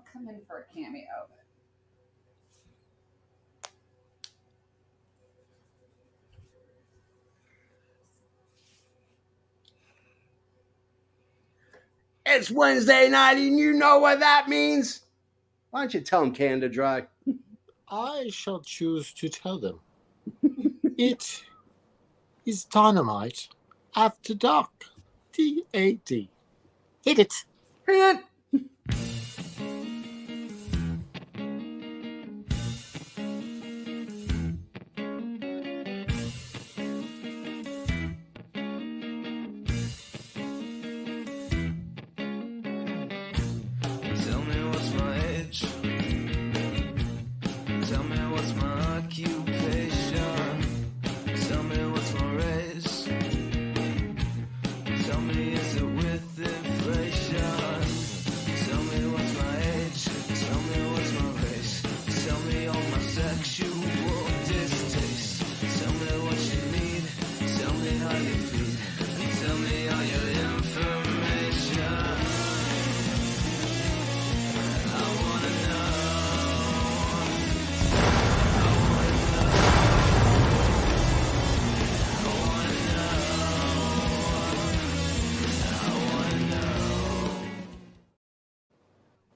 I'll come in for a cameo. It's Wednesday night, and you know what that means. Why don't you tell them, Canada Dry? I shall choose to tell them. It is Dynamite After Dark. D-A-D. Hit it. Hit it.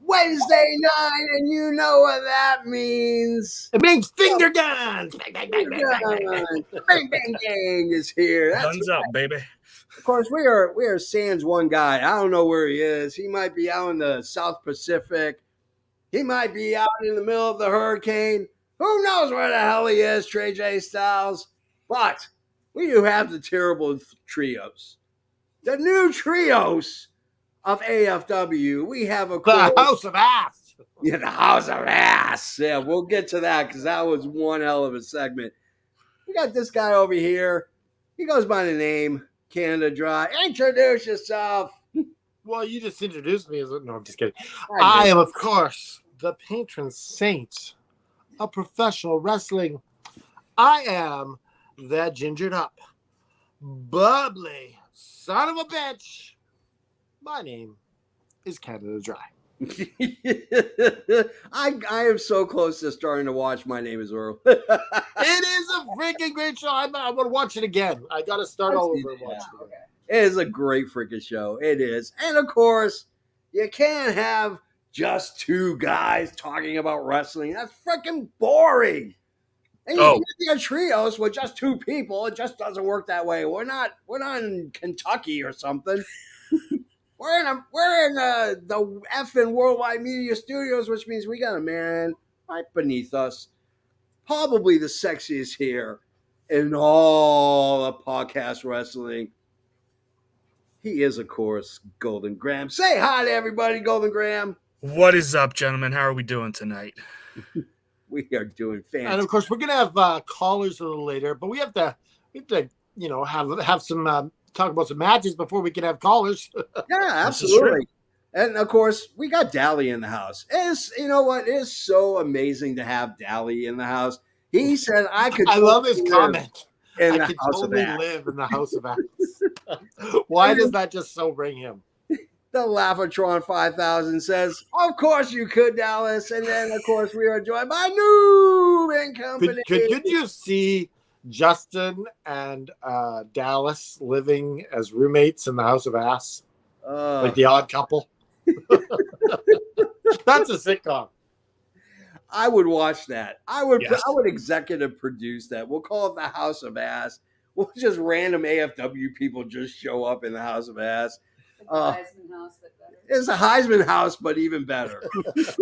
Wednesday night, and you know what that means. It means finger guns. Bang, bang, bang, bang, bang, bang, bang, gang is here. That's guns right. Up, baby. Of course, we are sans one guy. I don't know where he is. He might be out in the South Pacific. He might be out in the middle of the hurricane. Who knows where the hell he is, Trey J Styles? But we do have the terrible trios. The new trios of AFW. We have the House of Ass. Yeah, the House of Ass. Yeah, we'll get to that because that was one hell of a segment. We got this guy over here. He goes by the name Canada Dry. Introduce yourself. Well, you just introduced me. No, I'm just kidding. I am, of course, the patron saint of professional wrestling. I am that gingered up, bubbly son of a bitch. My name is Canada Dry. I am so close to starting to watch My Name is Earl. It is a freaking great show. I'm going to watch it again. I got to start all over and watch it again. It is a great freaking show. It is. And of course, you can't have just two guys talking about wrestling. That's freaking boring. And you can't be a trios with just two people. It just doesn't work that way. We're not in Kentucky or something. We're in the effing Worldwide Media Studios, which means we got a man right beneath us, probably the sexiest here in all of podcast wrestling. He is, of course, Golden Graham. Say hi to everybody, Golden Graham. What is up, gentlemen? How are we doing tonight? We are doing fantastic. And of course, we're gonna have callers a little later, but we have to have some. Talk about some matches before we can have callers. Yeah, absolutely. And of course, we got Dally in the house. You know what? It is so amazing to have Dally in the house. He said I could. I love his comment. I could totally live in the House of Ass. Why does that just so bring him? The Laughatron 5000 says, "Of course you could, Dallas." And then, of course, we are joined by Noob and Company. Could you see Justin and Dallas living as roommates in the House of Ass? Like The Odd Couple? That's a sitcom. I would watch that. I would executive produce that. We'll call it the House of Ass. We'll just random AFW people just show up in the House of Ass. Heisman House, but better. It's a Heisman House, but even better.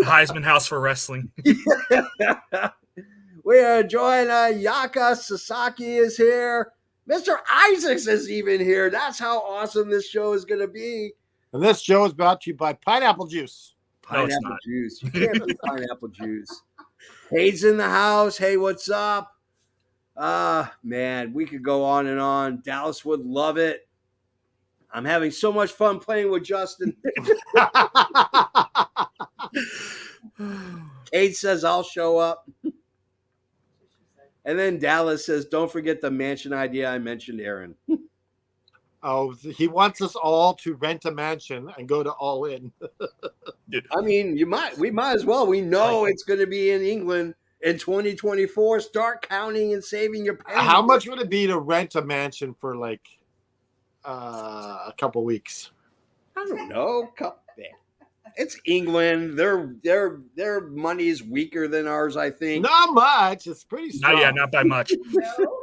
Heisman House for wrestling. We are joined. Yaka Sasaki is here. Mr. Isaacs is even here. That's how awesome this show is going to be. And this show is brought to you by Pineapple Juice. Pineapple juice. You can't be pineapple juice. Hayes in the house. Hey, what's up? Man, we could go on and on. Dallas would love it. I'm having so much fun playing with Justin. Kate says I'll show up. And then Dallas says, don't forget the mansion idea I mentioned, Aaron. Oh, he wants us all to rent a mansion and go to All In. I mean, we might as well. We know it's going to be in England in 2024. Start counting and saving your pennies. How much would it be to rent a mansion for like a couple weeks? I don't know. It's England. Their money is weaker than ours, I think. Not much. It's pretty strong. Not by much. No.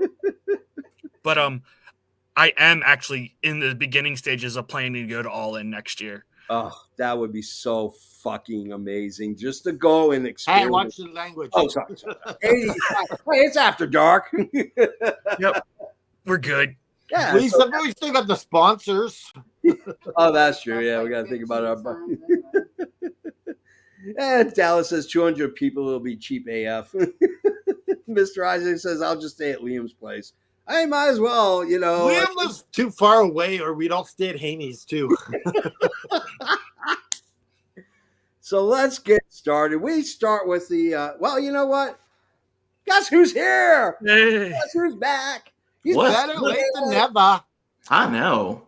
But I am actually in the beginning stages of planning to go to All In next year. Oh, that would be so fucking amazing just to go and Hey, experience. watch the language. Oh, sorry. Hey, it's after dark. Yep, we're good. Yeah. We still got the sponsors. Oh, that's true. Yeah, we got to think about our. And Dallas says 200 people will be cheap AF. Mr. Isaac says I'll just stay at Liam's place. I might as well, you know. Liam lives too far away, or we'd all stay at Haney's too. So let's get started. We start with the. Well, you know what? Guess who's here? Hey. Guess who's back? He's What? Better late than never. I know.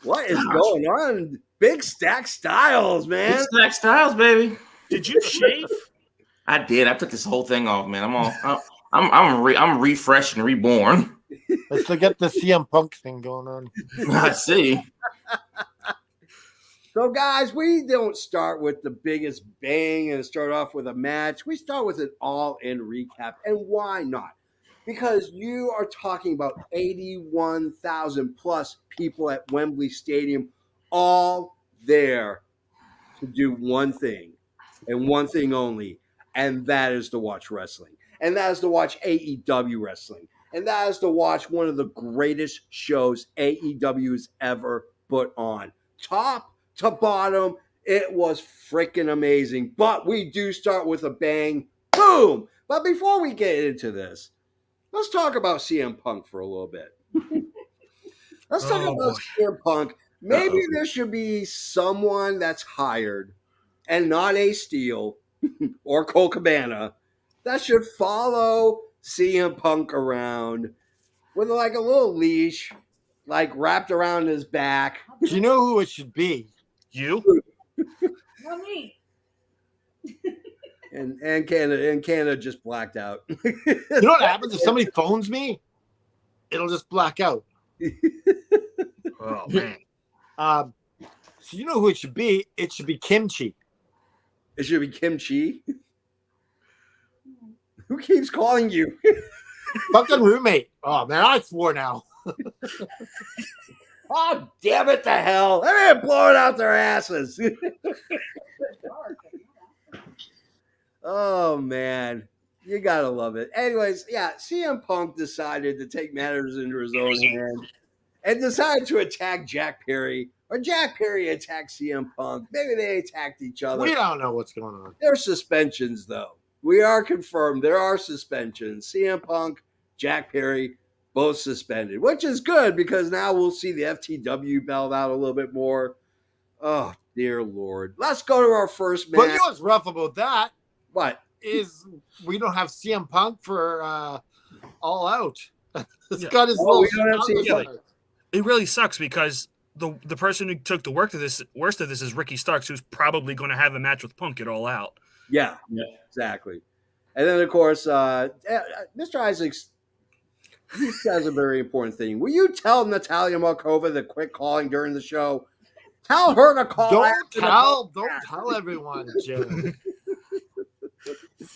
What is Gosh. going on? Big Stack Styles, man. It's Stack Styles, baby. Did you shave? I did. I took this whole thing off, man. I'm refreshed and reborn. Let's forget the CM Punk thing going on. I see. So, guys, we don't start with the biggest bang and start off with a match. We start with an all-in recap. And why not? Because you are talking about 81,000 plus people at Wembley Stadium, all there to do one thing and one thing only, and that is to watch wrestling. And that is to watch AEW wrestling. And that is to watch one of the greatest shows AEW has ever put on. Top to bottom, it was freaking amazing. But we do start with a bang. Boom! But before we get into this, let's talk about CM Punk for a little bit. Let's talk about CM Punk. Maybe there should be someone that's hired and not a Steel or Cole Cabana that should follow CM Punk around with like a little leash, like wrapped around his back. Do you know who it should be? You? Not me. And Canada just blacked out. You know what happens if somebody phones me? It'll just black out. Oh man. So you know who it should be? It should be Kimchi. It should be Kimchi. Who keeps calling you? Fucking roommate. Oh man, I swore now. Oh, damn it to hell. They're blowing out their asses. Oh, man. You got to love it. Anyways, yeah, CM Punk decided to take matters into his own hand and decided to attack Jack Perry. Or Jack Perry attacked CM Punk. Maybe they attacked each other. We don't know what's going on. There are suspensions, though. We are confirmed there are suspensions. CM Punk, Jack Perry, both suspended, which is good because now we'll see the FTW belt out a little bit more. Oh, dear Lord. Let's go to our first match. But you know what's rough about that What? is we don't have CM Punk for All Out. It's Yeah. got his Oh, little we don't have CM shot. Punk. It really sucks because the person who took the worst of this is Ricky Starks, who's probably going to have a match with Punk at All Out. Yeah, exactly. And then, of course, Mr. Isaacs, he says a very important thing. Will you tell Natalia Markova to quit calling during the show? Tell her to call. Don't tell everyone, Jim.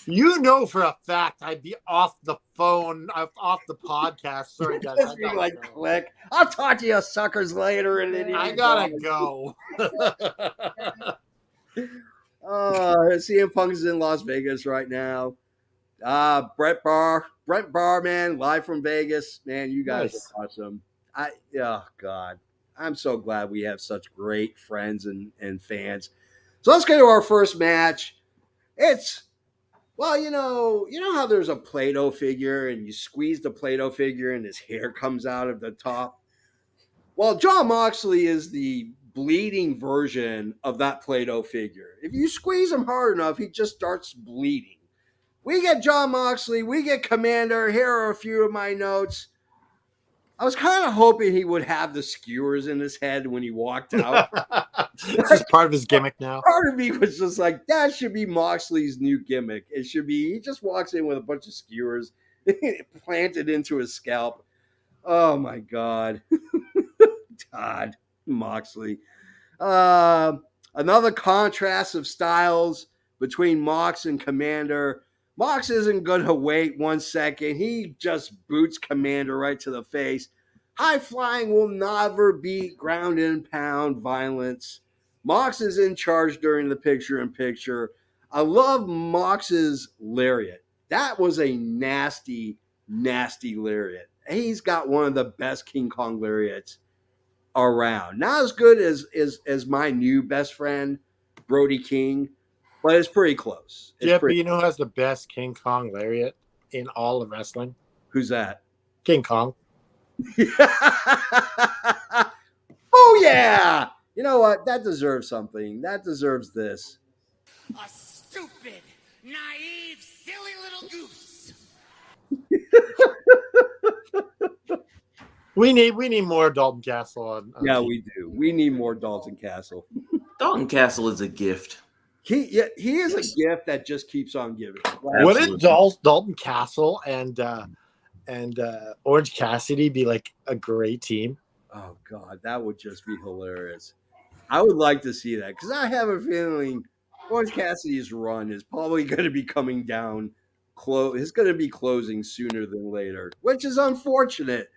You know for a fact I'd be off the phone, off the podcast. Sorry, guys. Just be like, click. I'll talk to you suckers later. And then I gotta go. CM Punk is in Las Vegas right now. Brent Barr, man, live from Vegas. Man, you guys are awesome. Oh God, I'm so glad we have such great friends and fans. So let's get to our first match. Well, you know how there's a Play-Doh figure and you squeeze the Play-Doh figure and his hair comes out of the top. Well, Jon Moxley is the bleeding version of that Play-Doh figure. If you squeeze him hard enough, he just starts bleeding. We get Jon Moxley. We get Commander. Here are a few of my notes. I was kind of hoping he would have the skewers in his head when he walked out. It's just part of his gimmick now. Part of me was just like, that should be Moxley's new gimmick. It should be he just walks in with a bunch of skewers planted into his scalp. Oh my God. God, Moxley. Another contrast of styles between Mox and Commander. Mox isn't going to wait 1 second. He just boots Commander right to the face. High flying will never beat ground and pound violence. Mox is in charge during the picture-in-picture. I love Mox's lariat. That was a nasty, nasty lariat. He's got one of the best King Kong lariats around. Not as good as my new best friend, Brody King, but it's pretty close. Yeah, but you know who has the best King Kong lariat in all of wrestling? Who's that? King Kong. Oh, yeah. You know what? That deserves something. That deserves this. A stupid, naive, silly little goose. We need more Dalton Castle on Yeah, TV. we do. We need more Dalton Castle. Dalton Castle is a gift. He is a gift that just keeps on giving. Wouldn't Dalton Castle and Orange Cassidy be like a great team? Oh God, that would just be hilarious. I would like to see that because I have a feeling Orange Cassidy's run is probably going to be coming down. It's going to be closing sooner than later, which is unfortunate,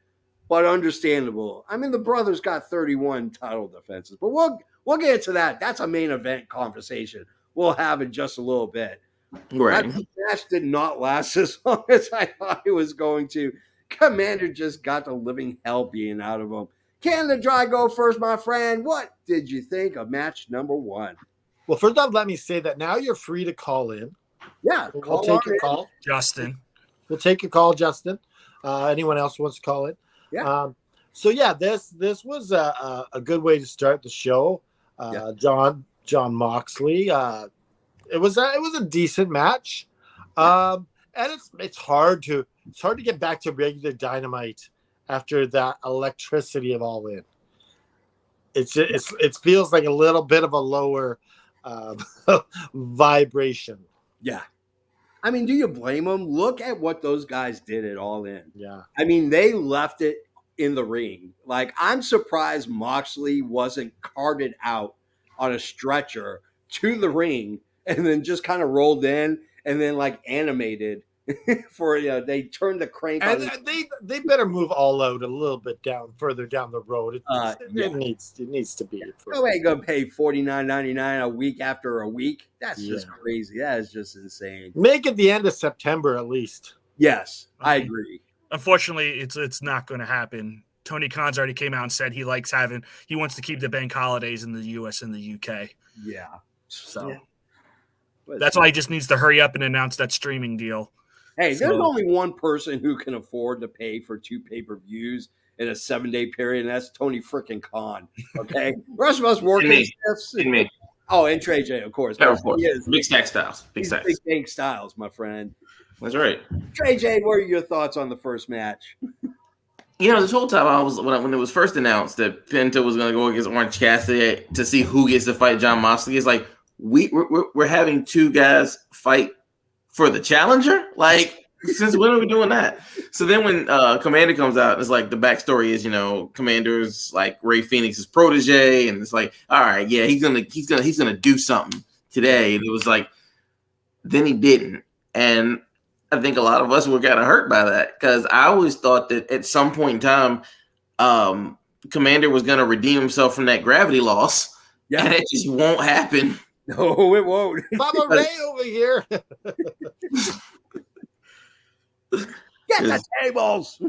but understandable. I mean, the brothers got 31 title defenses, but we'll get into that. That's a main event conversation we'll have in just a little bit. Right. That match did not last as long as I thought it was going to. Commander just got the living hell being out of him. Canada Dry go first, my friend. What did you think of match number 1? Well, first off, let me say that now you're free to call in. Yeah, We'll take your call. Justin. We'll take your call, Justin. Anyone else wants to call in? Yeah. So yeah, this was a good way to start the show. John Moxley. It was a decent match, and it's hard to get back to regular Dynamite after that electricity of All In. It feels like a little bit of a lower vibration. Yeah. I mean, do you blame them? Look at what those guys did at All In. Yeah. I mean, they left it in the ring. Like, I'm surprised Moxley wasn't carted out on a stretcher to the ring and then just kind of rolled in and then like animated for they turned the crank And on. they better move All Out a little bit further down the road. Yeah. It needs to be. No ain't gonna pay $49.99 a week after a week. That's just crazy. That is just insane. Make it the end of September at least. Yes, I agree. Unfortunately, it's not going to happen. Tony Khan's already came out and said he wants to keep the bank holidays in the US and the UK. Yeah. So that's why he just needs to hurry up and announce that streaming deal. Hey, there's only one person who can afford to pay for 2 pay-per-views in a 7-day period, and that's Tony frickin' Khan. Okay? The rest of us working shifts. Me. Oh, and Trey J, of course. Yeah, of course. Is, Big Stack Styles. Big Stack Styles, my friend. That's right. Trey J, what are your thoughts on the first match? You know, this whole time when it was first announced that Penta was going to go against Orange Cassidy to see who gets to fight John Moxley, it's like we're having 2 guys fight for the challenger. Like, since when are we doing that? So then when Commander comes out, it's like the backstory is Commander's like Ray Phoenix's protege, and it's like, all right, yeah, he's gonna do something today, and it was like, then he didn't, and I think a lot of us were kind of hurt by that because I always thought that at some point in time, Commander was going to redeem himself from that gravity loss, and it just won't happen. No, it won't. Baba Ray over here. Get the tables.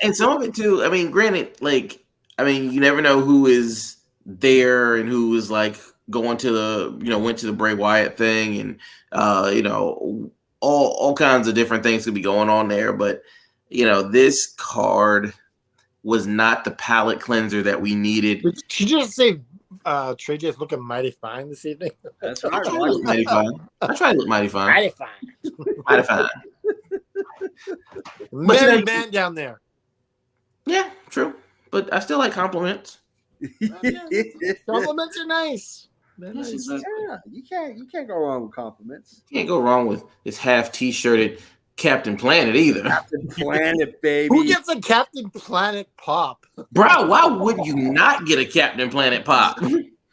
And some of it too. I mean, granted, you never know who is there and who is like going to the went to the Bray Wyatt thing, and all kinds of different things could be going on there. But, this card was not the palate cleanser that we needed. Did you just say Trey J's looking mighty fine this evening? That's I tried to look mighty fine. Mighty fine. Mighty fine. Man down there. Yeah, true. But I still like compliments. Compliments are nice. They're Yes, nice. exactly. Yeah, you can't go wrong with compliments. Can't go wrong with this half t-shirted Captain Planet either. Captain Planet, baby. Who gets a Captain Planet pop? Bro, why would you not get a Captain Planet pop?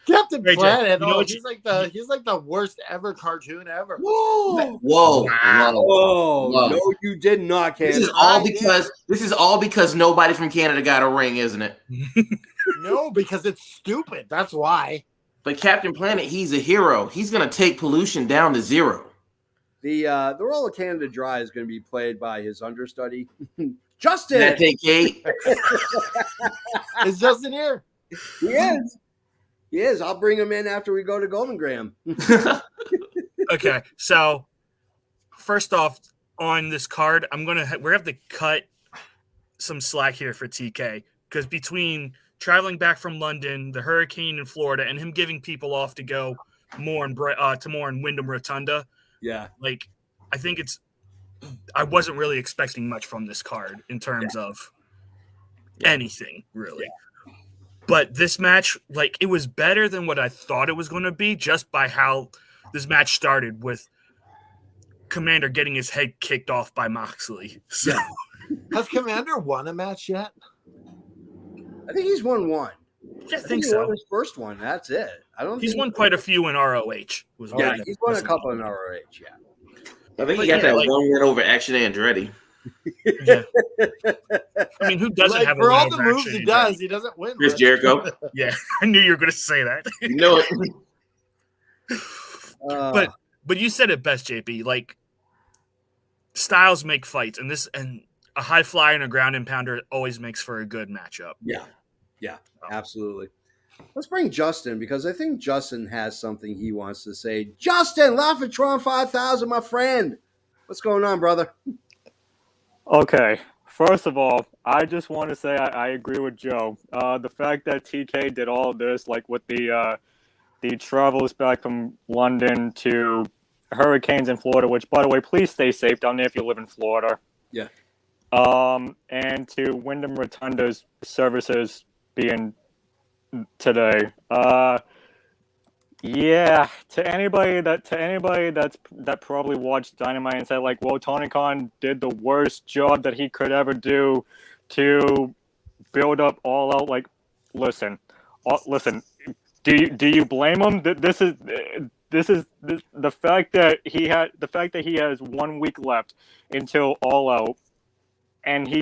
Captain Ray J, Planet. you know Oh, what he's like the worst ever cartoon ever. Whoa! Whoa, Wow. whoa. Oh Whoa. no, you did not, Ken. This is all because nobody from Canada got a ring, isn't it? No, because it's stupid. That's why. But Captain Planet, he's a hero. He's gonna take pollution down to zero. The role of Canada Dry is going to be played by his understudy, Justin. That take Kate. Is Justin here? He is. He is. I'll bring him in after we go to Golden Graham. Okay, so first off, on this card, we're gonna have to cut some slack here for TK because between traveling back from London, the hurricane in Florida, and him giving people off to go more in Wyndham Rotunda, Yeah. like I think I wasn't really expecting much from this card in terms of anything really. Yeah. But this match, like, it was better than what I thought it was going to be just by how this match started with Commander getting his head kicked off by Moxley. So, Has Commander won a match yet? I think he's won one. yeah, I think he so. won his first one. That's it. He's won quite a few in ROH. Yeah, he's won a couple in ROH. Yeah. I think he got that one win over Action Andretti. Yeah. I mean, who doesn't have for a all win the over moves Action he Andretti? does, he doesn't win. Chris Jericho. Yeah, I knew you were going to say that. You know it. But you said it best, JP. Like, styles make fights, and a high flyer and a ground and pounder always makes for a good matchup. Yeah, absolutely. Let's bring Justin because I think Justin has something he wants to say. Justin, Laughatron 5000, my friend. What's going on, brother? Okay. First of all, I just want to say I agree with Joe. The fact that TK did all of this, like with the travels back from London to hurricanes in Florida, which, by the way, please stay safe down there if you live in Florida. Yeah. And to Wyndham Rotunda's services being today. Yeah, to anybody that probably watched Dynamite and said like, well, Tony Khan did the worst job that he could ever do to build up All Out. Like, listen. Do you blame him? This is the fact that he has 1 week left until All Out, and he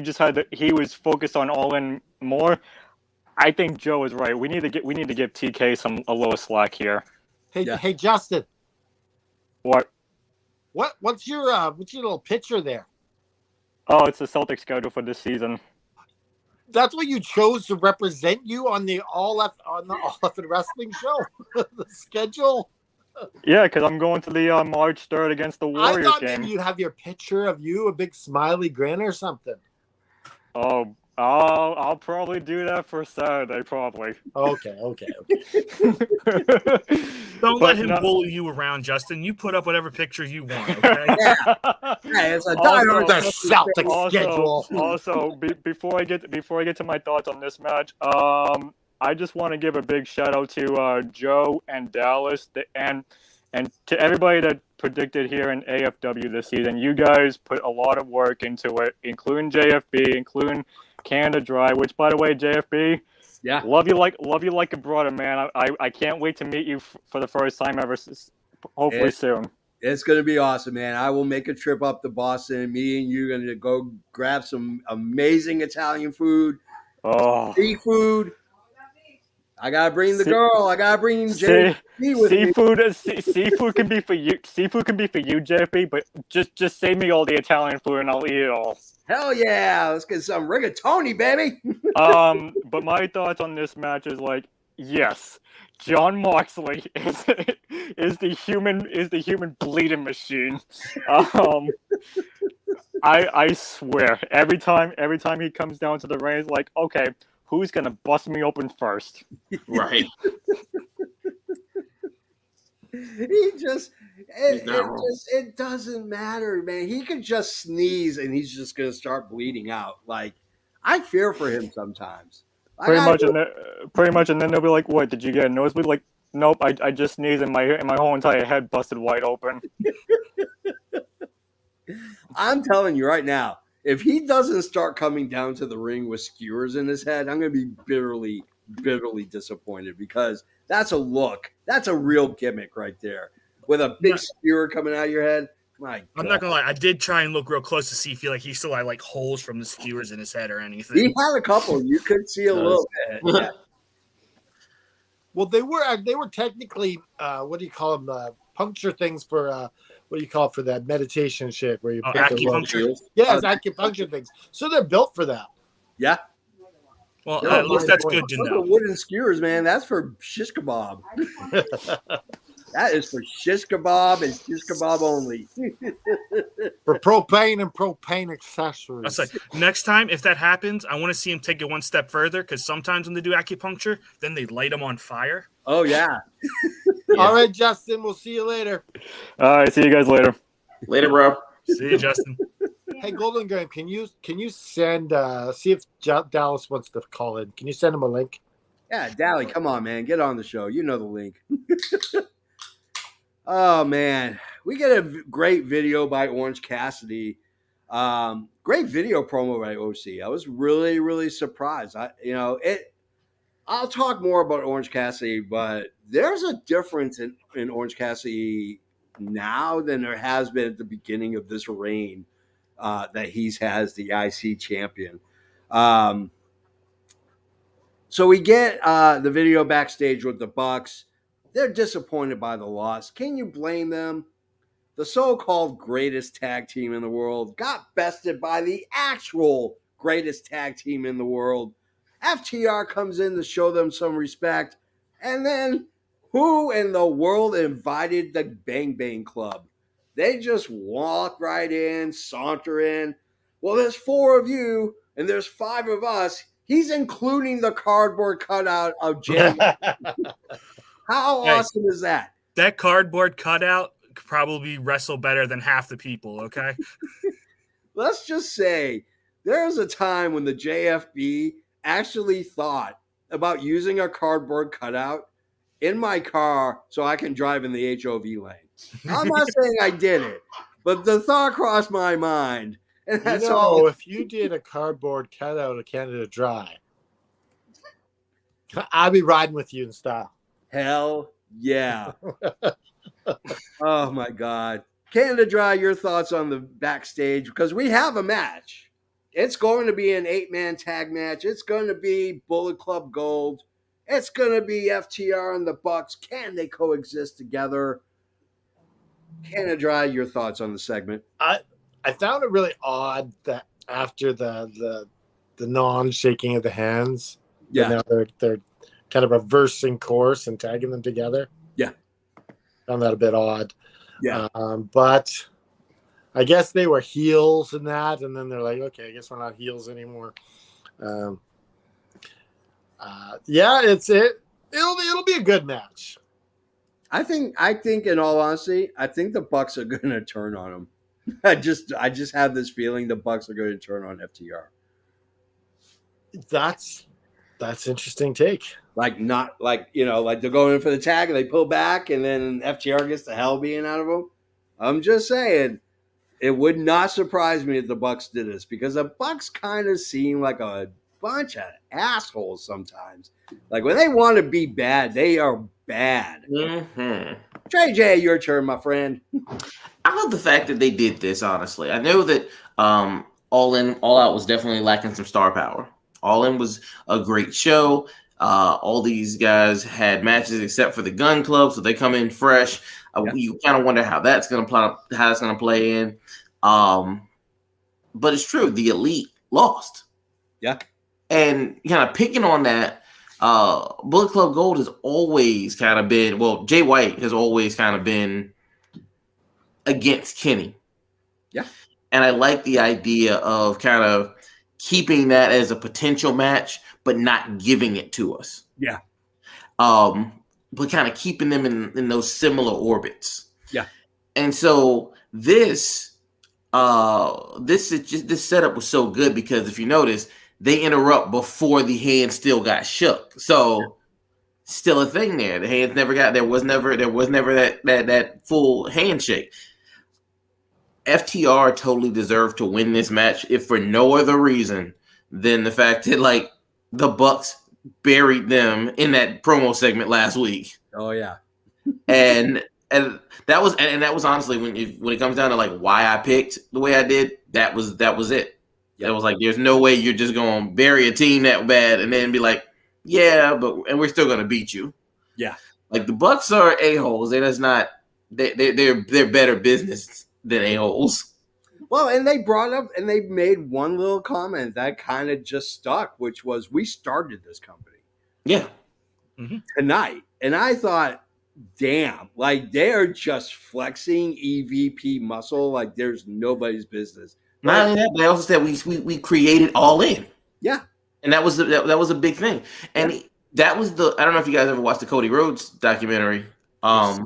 was focused on All In more. I think Joe is right. We need to give TK a little slack here. Hey, Justin. What? What's your little picture there? Oh, it's the Celtics schedule for this season. That's what you chose to represent you on the All Left and Wrestling show. The schedule. Yeah, because I'm going to the March 3rd against the Warriors I thought game. maybe you'd have your picture of you, a big smiley grin or something. Oh, I'll probably do that for Saturday, probably. Okay. Don't let him bully you around, Justin. You put up whatever picture you want, okay? Yeah, it's a diehard Celtic schedule. Also, before I get to my thoughts on this match, I just want to give a big shout out to Joe and Dallas and to everybody that predicted here in AFW this season. You guys put a lot of work into it, including JFB, including Canada Dry, which, by the way, JFB, yeah, love you like a brother, man. I can't wait to meet you for the first time ever, hopefully soon. It's going to be awesome, man. I will make a trip up to Boston, and me and you are going to go grab some amazing Italian food, seafood. I gotta bring the girl. I gotta bring JFB with me. Seafood can be for you. Seafood can be for you, JFB. But just save me all the Italian food, and I'll eat it all. Hell yeah! Let's get some rigatoni, baby. But my thoughts on this match is like, yes, John Moxley is the human bleeding machine. I swear, every time he comes down to the ring, it's like, okay, who's gonna bust me open first? Right. It doesn't matter, man. He could just sneeze and he's just gonna start bleeding out. Like, I fear for him sometimes. Pretty much, and then they'll be like, "What? Did you get a nosebleed?" Like, nope, I just sneezed and my whole entire head busted wide open. I'm telling you right now, if he doesn't start coming down to the ring with skewers in his head, I'm going to be bitterly disappointed, because that's a look. That's a real gimmick right there. With a big skewer coming out of your head. My God. I'm not gonna lie. I did try and look real close to see if he still had like holes from the skewers in his head or anything. He had a couple. You could see a little bit. Yeah. Well, they were technically what do you call them? Puncture things for what do you call it for that meditation shit where you pick acupuncture. Yes, acupuncture things. So they're built for that. Yeah. Well, at least that's good to know. Wooden skewers, man. That's for shish kebab. That is for shish kebab and shish kebab only. For propane and propane accessories. I was like, next time, if that happens, I want to see him take it one step further, because sometimes when they do acupuncture, then they light them on fire. Oh, yeah. All right, Justin, we'll see you later. All right, see you guys later. Later, bro. See you, Justin. Hey, Golden Graham, can you send see if Dallas wants to call in? Can you send him a link? Yeah, Dally, come on, man. Get on the show. You know the link. Oh, man. We get a great video by Orange Cassidy. Great video promo by OC. I was really, really surprised. I'll talk more about Orange Cassidy, but there's a difference in Orange Cassidy now than there has been at the beginning of this reign that he's has the IC champion. So we get the video backstage with the Bucks. They're disappointed by the loss. Can you blame them? The so-called greatest tag team in the world got bested by the actual greatest tag team in the world. FTR comes in to show them some respect. And then who in the world invited the Bang Bang Club? They just walk right in, saunter in. Well, there's 4 of you and there's 5 of us. He's including the cardboard cutout of Jay. How awesome is that? That cardboard cutout could probably wrestle better than half the people, okay? Let's just say there was a time when the JFB actually thought about using a cardboard cutout in my car so I can drive in the HOV lane. I'm not saying I did it, but the thought crossed my mind. And that's all. If you did a cardboard cutout of Canada Dry, I'd be riding with you in style. Hell yeah. Oh, my God. Canada Dry, your thoughts on the backstage? Because we have a match. It's going to be an 8-man tag match. It's going to be Bullet Club Gold. It's going to be FTR and the Bucks. Can they coexist together? Canada Dry, your thoughts on the segment? I found it really odd that after the non-shaking of the hands, now they're kind of reversing course and tagging them together. Yeah. Found that a bit odd. Yeah. But I guess they were heels in that, and then they're like, okay, I guess we're not heels anymore. It'll be a good match. I think in all honesty, I think the Bucks are going to turn on them. I just have this feeling the Bucks are going to turn on FTR. That's interesting take. Like they're going in for the tag and they pull back and then FTR gets the hell being out of them. I'm just saying, it would not surprise me if the Bucks did this, because the Bucks kind of seem like a bunch of assholes sometimes. Like when they want to be bad, they are bad. Mm-hmm. JJ, your turn, my friend. I love the fact that they did this, honestly. I know that All Out was definitely lacking some star power. All In was a great show. All these guys had matches except for the Gun Club, so they come in fresh. You kind of wonder how that's going to play in. But it's true, the Elite lost. Yeah. And kind of picking on that, Bullet Club Gold has always kind of been, Jay White has always kind of been against Kenny. Yeah. And I like the idea of kind of keeping that as a potential match, but not giving it to us. Yeah. But kind of keeping them in those similar orbits. Yeah. And so this setup was so good because if you notice, they interrupt before the hand still got shook. So still a thing there. The hands never got there was never that full handshake. FTR totally deserved to win this match, if for no other reason than the fact that like the Bucks buried them in that promo segment last week. Oh yeah. And that was honestly when it comes down to like why I picked the way I did, that was it. Yep. It was like there's no way you're just gonna bury a team that bad and then be like, yeah, and we're still gonna beat you. Yeah. Like the Bucks are a-holes. They're better business than a-holes. Well, and they brought up and they made one little comment that kind of just stuck, which was we started this company. Yeah. Tonight. And I thought, damn, like they are just flexing EVP muscle like there's nobody's business. Not only that, they also said we created All In. Yeah. And that was a big thing. And that was I don't know if you guys ever watched the Cody Rhodes documentary. Sure.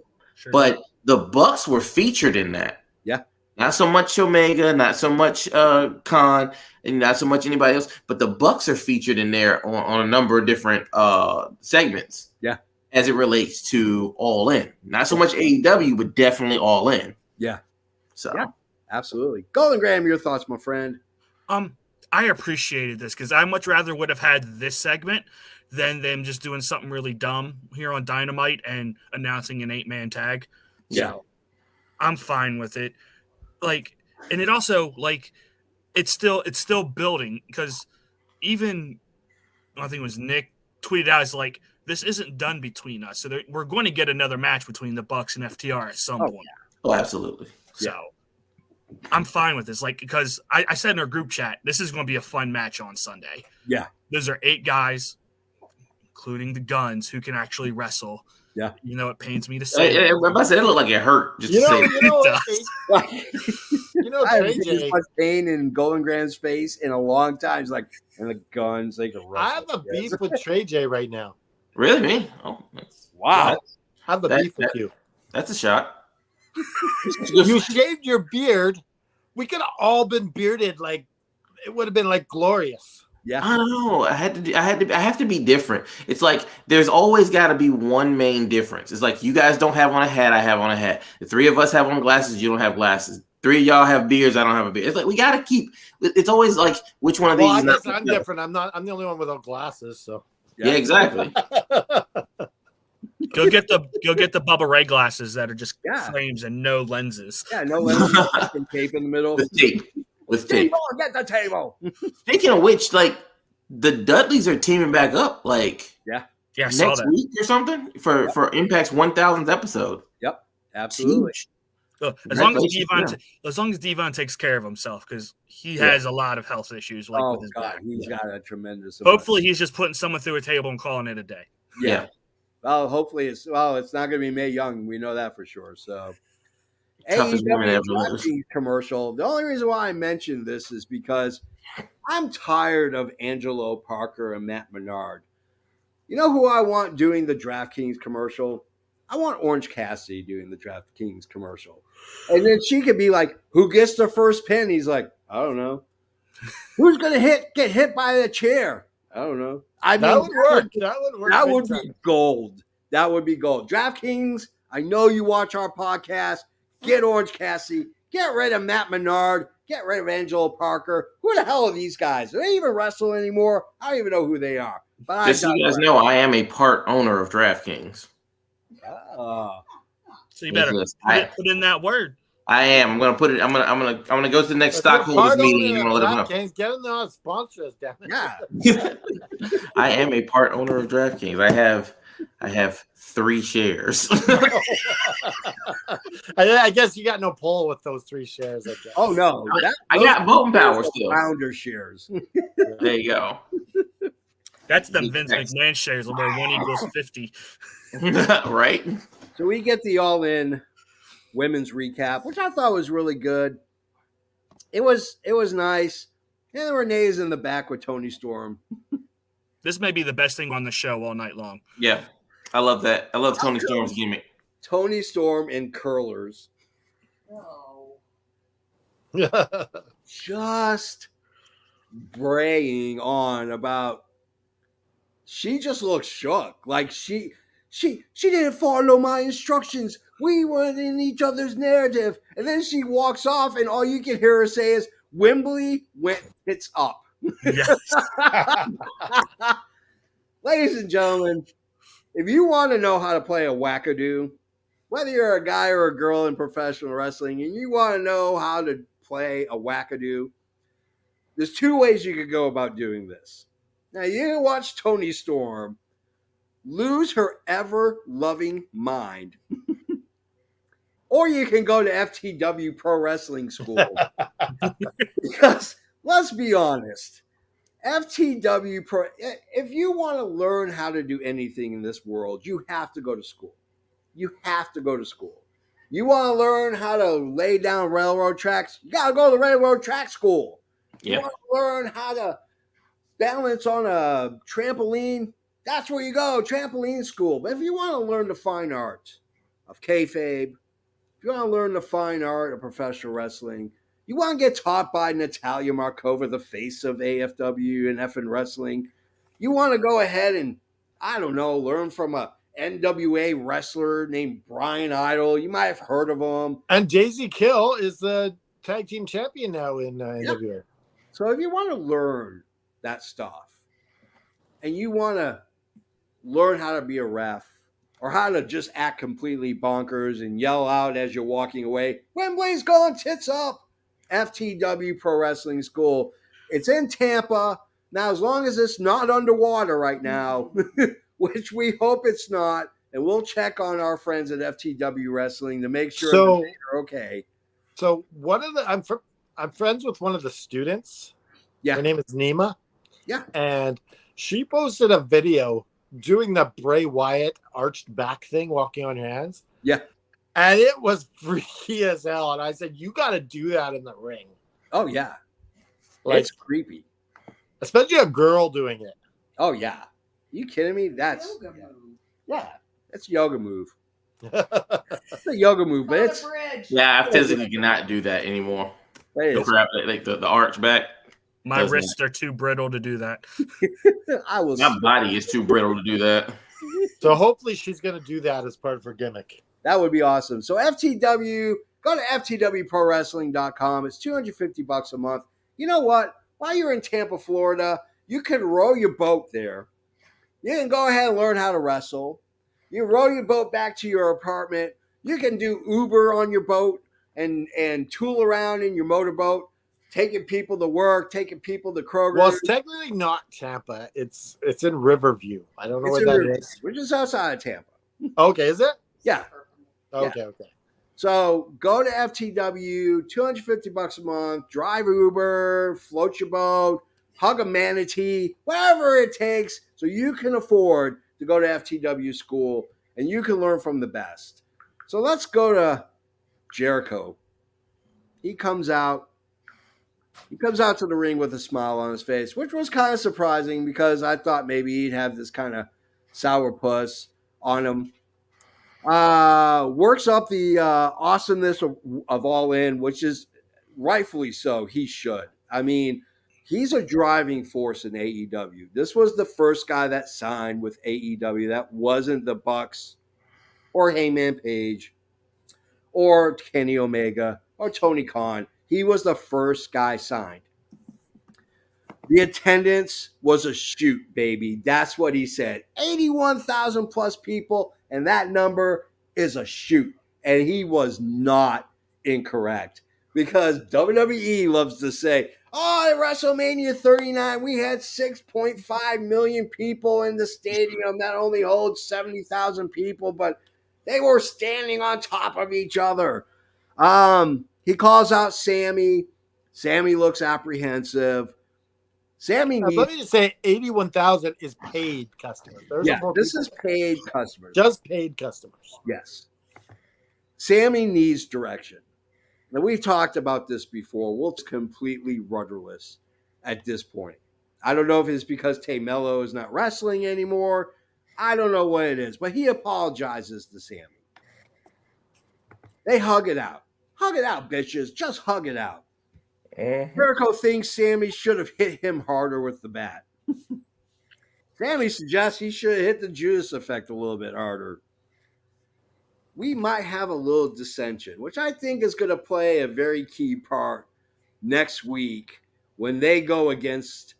But the Bucks were featured in that. Yeah. Not so much Omega, not so much Khan, and not so much anybody else, but the Bucks are featured in there on a number of different segments. Yeah. As it relates to All In. Not so much AEW, but definitely All In. Yeah. So yeah, absolutely. Golden Graham, your thoughts, my friend? I appreciated this because I much rather would have had this segment than them just doing something really dumb here on Dynamite and announcing an 8-man tag. yeah. So I'm fine with it. Like, and it also like it's still building because even I think it was Nick tweeted out, is like, this isn't done between us. So we're going to get another match between the Bucks and FTR at some point. Oh, absolutely. So I'm fine with this. Like, because I said in our group chat, this is going to be a fun match on Sunday. Yeah. Those are 8 guys, including the Guns, who can actually wrestle. Yeah. You know, it pains me to say. I said it looked like it hurt. Just to say I haven't seen this much pain in Golden Graham's face in a long time. It's like, and the Guns, they can wrestle. I have a beef with Trey J right now. Really, me? Oh, wow. I have a beef with you. That's a shot. You shaved your beard. We could have all been bearded. Like it would have been like glorious. Yeah. I don't know. I have to be different. It's like there's always got to be one main difference. It's like you guys don't have on a hat. I have on a hat. The 3 of us have on glasses. You don't have glasses. 3 of y'all have beards. I don't have a beard. It's like we got to keep. It's always like which one of these. Well, I guess I'm different. I'm the only one without glasses. So yeah, exactly. Go get the Bubba Ray glasses that are just frames and no lenses. Yeah, no lenses. And tape in the middle. With tape. Get the table. Speaking of which, like the Dudleys are teaming back up, like next week or something for Impact's 1000th episode. Yep, absolutely. As long as Devon takes care of himself, because he has a lot of health issues. Like with his back. He's got a tremendous. Hopefully, he's just putting someone through a table and calling it a day. Yeah. Well, hopefully it's not going to be Mae Young. We know that for sure. So, AEW commercial. The only reason why I mentioned this is because I'm tired of Angelo Parker and Matt Menard. You know who I want doing the DraftKings commercial? I want Orange Cassidy doing the DraftKings commercial. And then she could be like, who gets the first pin? He's like, I don't know. Who's going to get hit by the chair? I don't know. That would work. That would be gold. That would be gold. DraftKings, I know you watch our podcast. Get Orange Cassidy. Get rid of Matt Menard. Get rid of Angelo Parker. Who the hell are these guys? Do they even wrestle anymore? I don't even know who they are. But just so you guys know, I am a part owner of DraftKings. Oh. So you better put in that word. I am. I'm gonna put it. I'm gonna go to the next stockholders meeting. I'm gonna let them know. Get them to sponsor us, damn it. Yeah. I am a part owner of DraftKings. I have 3 shares. I guess you got no pull with those 3 shares. I guess. Oh no, I got voting power still. Founder shares. There you go. That's the Vince McMahon shares where 1 = 50. Right. So we get the All In women's recap, which I thought was really good. It was nice. And there were nays in the back with Tony Storm. This may be the best thing on the show all night long. Yeah, I love that. I love Tony Storm's gimmick. Tony Storm in curlers. Oh. Just braying on about she just looks shook. Like she didn't follow my instructions. We weren't in each other's narrative. And then she walks off, and all you can hear her say is, Wembley went tits up. Yes. Ladies and gentlemen, if you want to know how to play a wackadoo, whether you're a guy or a girl in professional wrestling, and you want to know how to play a wackadoo, there's two ways you could go about doing this. Now, you can watch Toni Storm lose her ever-loving mind, or you can go to FTW Pro Wrestling School. Because, let's be honest, FTW Pro, if you want to learn how to do anything in this world, you have to go to school. You have to go to school. You want to learn how to lay down railroad tracks? You got to go to the railroad track school. You want to learn how to balance on a trampoline? That's where you go, trampoline school. But if you want to learn the fine art of kayfabe, if you want to learn the fine art of professional wrestling, you want to get taught by Natalia Markova, the face of AFW and effing wrestling, you want to go ahead and, I don't know, learn from a NWA wrestler named Brian Idol. You might have heard of him. And Daisy Kill is the tag team champion now in NWA. So if you want to learn that stuff and you want to learn how to be a ref or how to just act completely bonkers and yell out as you're walking away, Wembley's going tits up, FTW Pro Wrestling School. It's in Tampa. Now, as long as it's not underwater right now, which we hope it's not, and we'll check on our friends at FTW Wrestling to make sure that they're okay. So one of the I'm friends with one of the students. Yeah. Her name is Nima. Yeah. And she posted a video doing the Bray Wyatt arched back thing, walking on your hands. Yeah. And it was freaky as hell. And I said, you got to do that in the ring. Oh, yeah. Like, it's creepy. Especially a girl doing it. Oh, yeah. You kidding me? That's Yoga move. yeah. That's a yoga move. It's a yoga move, but it's Yeah, I physically cannot do that anymore. it is. Like the arch back. My wrists are too brittle to do that. I was My body is too brittle to do that. So hopefully she's going to do that as part of her gimmick. That would be awesome. So FTW, go to ftwprowrestling.com. It's $250 a month. You know what? While you're in Tampa, Florida, you can row your boat there. You can go ahead and learn how to wrestle. You row your boat back to your apartment. You can do Uber on your boat and tool around in your motorboat, taking people to work, taking people to Kroger. Well, it's technically not Tampa. It's in Riverview. I don't know It's what in that is. We're just outside of Tampa. Okay, is it? Yeah. Okay, okay. So go to FTW, $250 a month, drive Uber, float your boat, hug a manatee, whatever it takes so you can afford to go to FTW school and you can learn from the best. So let's go to Jericho. He comes out to the ring with a smile on his face, which was kind of surprising because I thought maybe he'd have this kind of sourpuss on him. Works up the awesomeness of All In, which is rightfully so. He should. I mean, he's a driving force in AEW. This was the first guy that signed with AEW. That wasn't the Bucks or Heyman Page or Kenny Omega or Tony Khan. He was the first guy signed. The attendance was a shoot, baby. That's what he said. 81,000 plus people, and that number is a shoot. And he was not incorrect because WWE loves to say, oh, at WrestleMania 39, we had 6.5 million people in the stadium that only holds 70,000 people, but they were standing on top of each other. He calls out Sammy. Sammy looks apprehensive. Sammy needs... Let me just say 81,000 is paid customers. This is paid customers. Just paid customers. Yes. Sammy needs direction. Now, we've talked about this before. Wolf's completely rudderless at this point. I don't know if it's because Tay Mello is not wrestling anymore. I don't know what it is, but he apologizes to Sammy. They hug it out. Hug it out, bitches. Just hug it out. Jericho thinks Sammy should have hit him harder with the bat. Sammy suggests he should have hit the Judas Effect a little bit harder. We might have a little dissension, which I think is going to play a very key part next week when they go against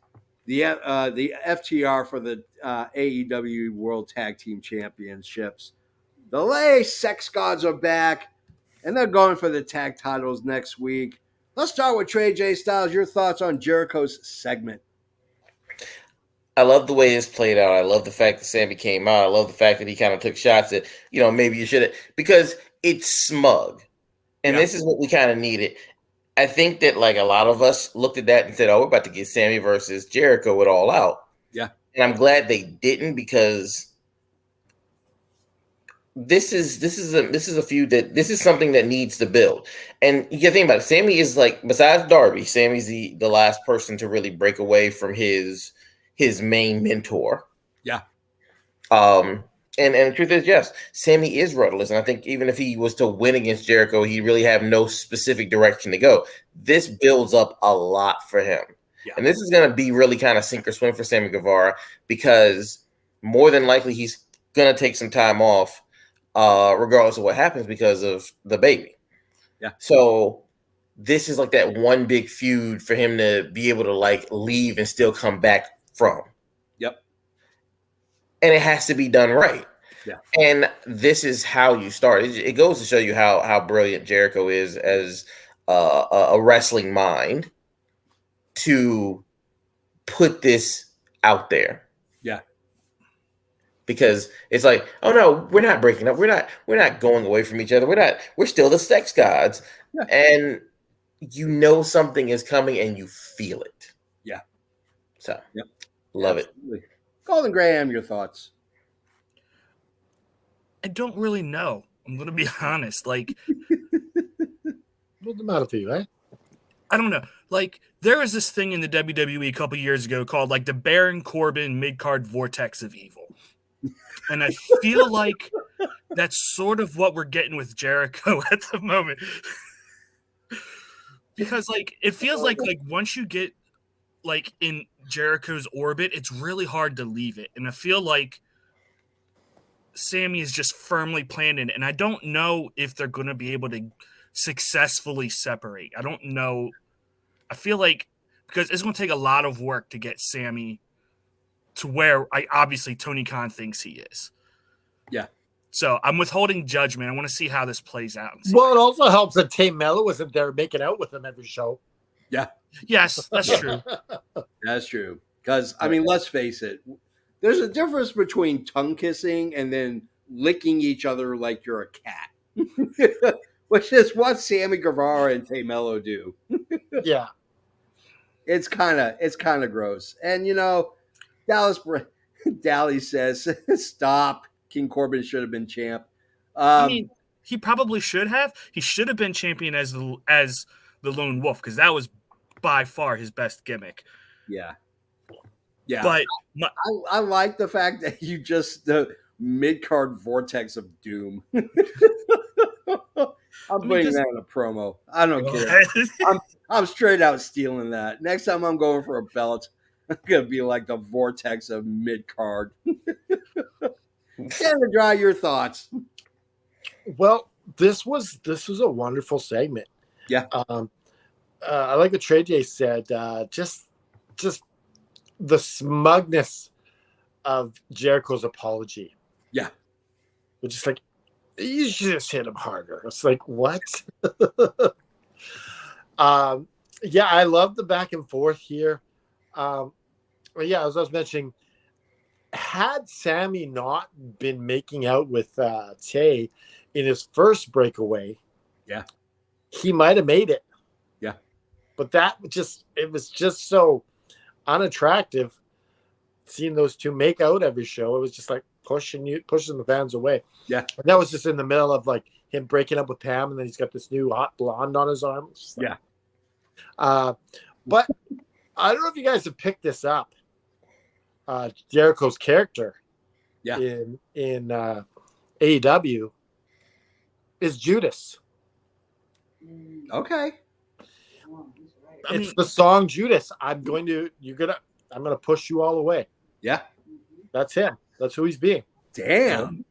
the FTR for the AEW World Tag Team Championships. The LA Sex Gods are back, and they're going for the tag titles next week. Let's start with Trey J. Styles. Your thoughts on Jericho's segment? I love the way it's played out. I love the fact that Sammy came out. I love the fact that he kind of took shots at, maybe you should have, because it's smug. And this is what we kind of needed. I think that like a lot of us looked at that and said, oh, we're about to get Sammy versus Jericho it all out. Yeah. And I'm glad they didn't, because this is a feud that this is something that needs to build. And you can think about it. Sammy is like, besides Darby, Sammy's the last person to really break away from his main mentor. Yeah. And the truth is, yes, Sammy is rudderless. And I think even if he was to win against Jericho, he'd really have no specific direction to go. This builds up a lot for him. Yeah. And this is going to be really kind of sink or swim for Sammy Guevara, because more than likely he's going to take some time off, regardless of what happens, because of the baby. Yeah. So this is like that one big feud for him to be able to like leave and still come back from. Yep. And it has to be done right. Yeah. And this is how you start. It goes to show you how brilliant Jericho is as a wrestling mind to put this out there. Yeah. Because it's like, oh no, we're not breaking up. We're not going away from each other. We're still the Sex Gods. Yeah. And something is coming and you feel it. Yeah. So love Absolutely. It. Golden Graham, your thoughts? I don't really know. I'm going to be honest. Like, what's the matter with you, eh? I don't know. Like, there was this thing in the WWE a couple years ago called like the Baron Corbin mid-card vortex of evil. And I feel like that's sort of what we're getting with Jericho at the moment. Because like it feels like once you get like in Jericho's orbit, it's really hard to leave it. And I feel like Sammy is just firmly planted, and I don't know if they're going to be able to successfully separate. I don't know. I feel like because it's going to take a lot of work to get Sammy to where obviously Tony Khan thinks he is. Yeah. So I'm withholding judgment. I want to see how this plays out. Well, it also helps that Tay Mello isn't there making out with him every show. Yeah. Yes, that's true. That's true. Because, I mean, let's face it. There's a difference between tongue kissing and then licking each other like you're a cat. Which is what Sammy Guevara and Tay Mello do. Yeah. It's kind of gross. And, Dally says, stop. King Corbin should have been champ. I mean, he probably should have. He should have been champion as the Lone Wolf, because that was by far his best gimmick. Yeah. Yeah. But I like the fact that you just the mid-card vortex of doom. I'm putting that in a promo. I don't care. I'm straight out stealing that. Next time I'm going for a belt, I'm gonna be like the vortex of mid-card. Sandra Dry, your thoughts? Well, this was a wonderful segment. Yeah. I like what Trey J said. Just the smugness of Jericho's apology. Yeah. Which is like, you should just hit him harder. It's like, what? Yeah, I love the back and forth here. Yeah, as I was mentioning, had Sammy not been making out with Tay in his first breakaway, yeah, he might have made it. Yeah. But it was just so unattractive seeing those two make out every show. It was just like pushing the fans away. Yeah. And that was just in the middle of like him breaking up with Pam, and then he's got this new hot blonde on his arm. Like, yeah. But I don't know if you guys have picked this up. Jericho's character in AEW is Judas. Okay. It's the song Judas. I'm gonna push you all away. Yeah. That's him. That's who he's being. Damn.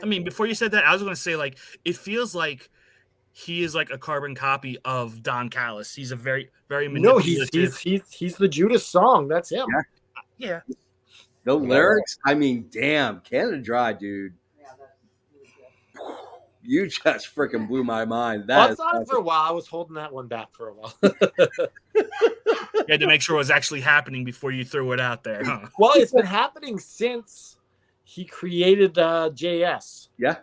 I mean, before you said that, I was going to say, like, it feels like he is like a carbon copy of Don Callis. He's a very, very manipulative. No, he's the Judas song. That's him. Yeah. The lyrics, I mean, damn, Canada Dry, dude. You just freaking blew my mind. I thought it for a while. I was holding that one back for a while. You had to make sure it was actually happening before you threw it out there, huh? Well, it's been happening since he created JS. Yeah.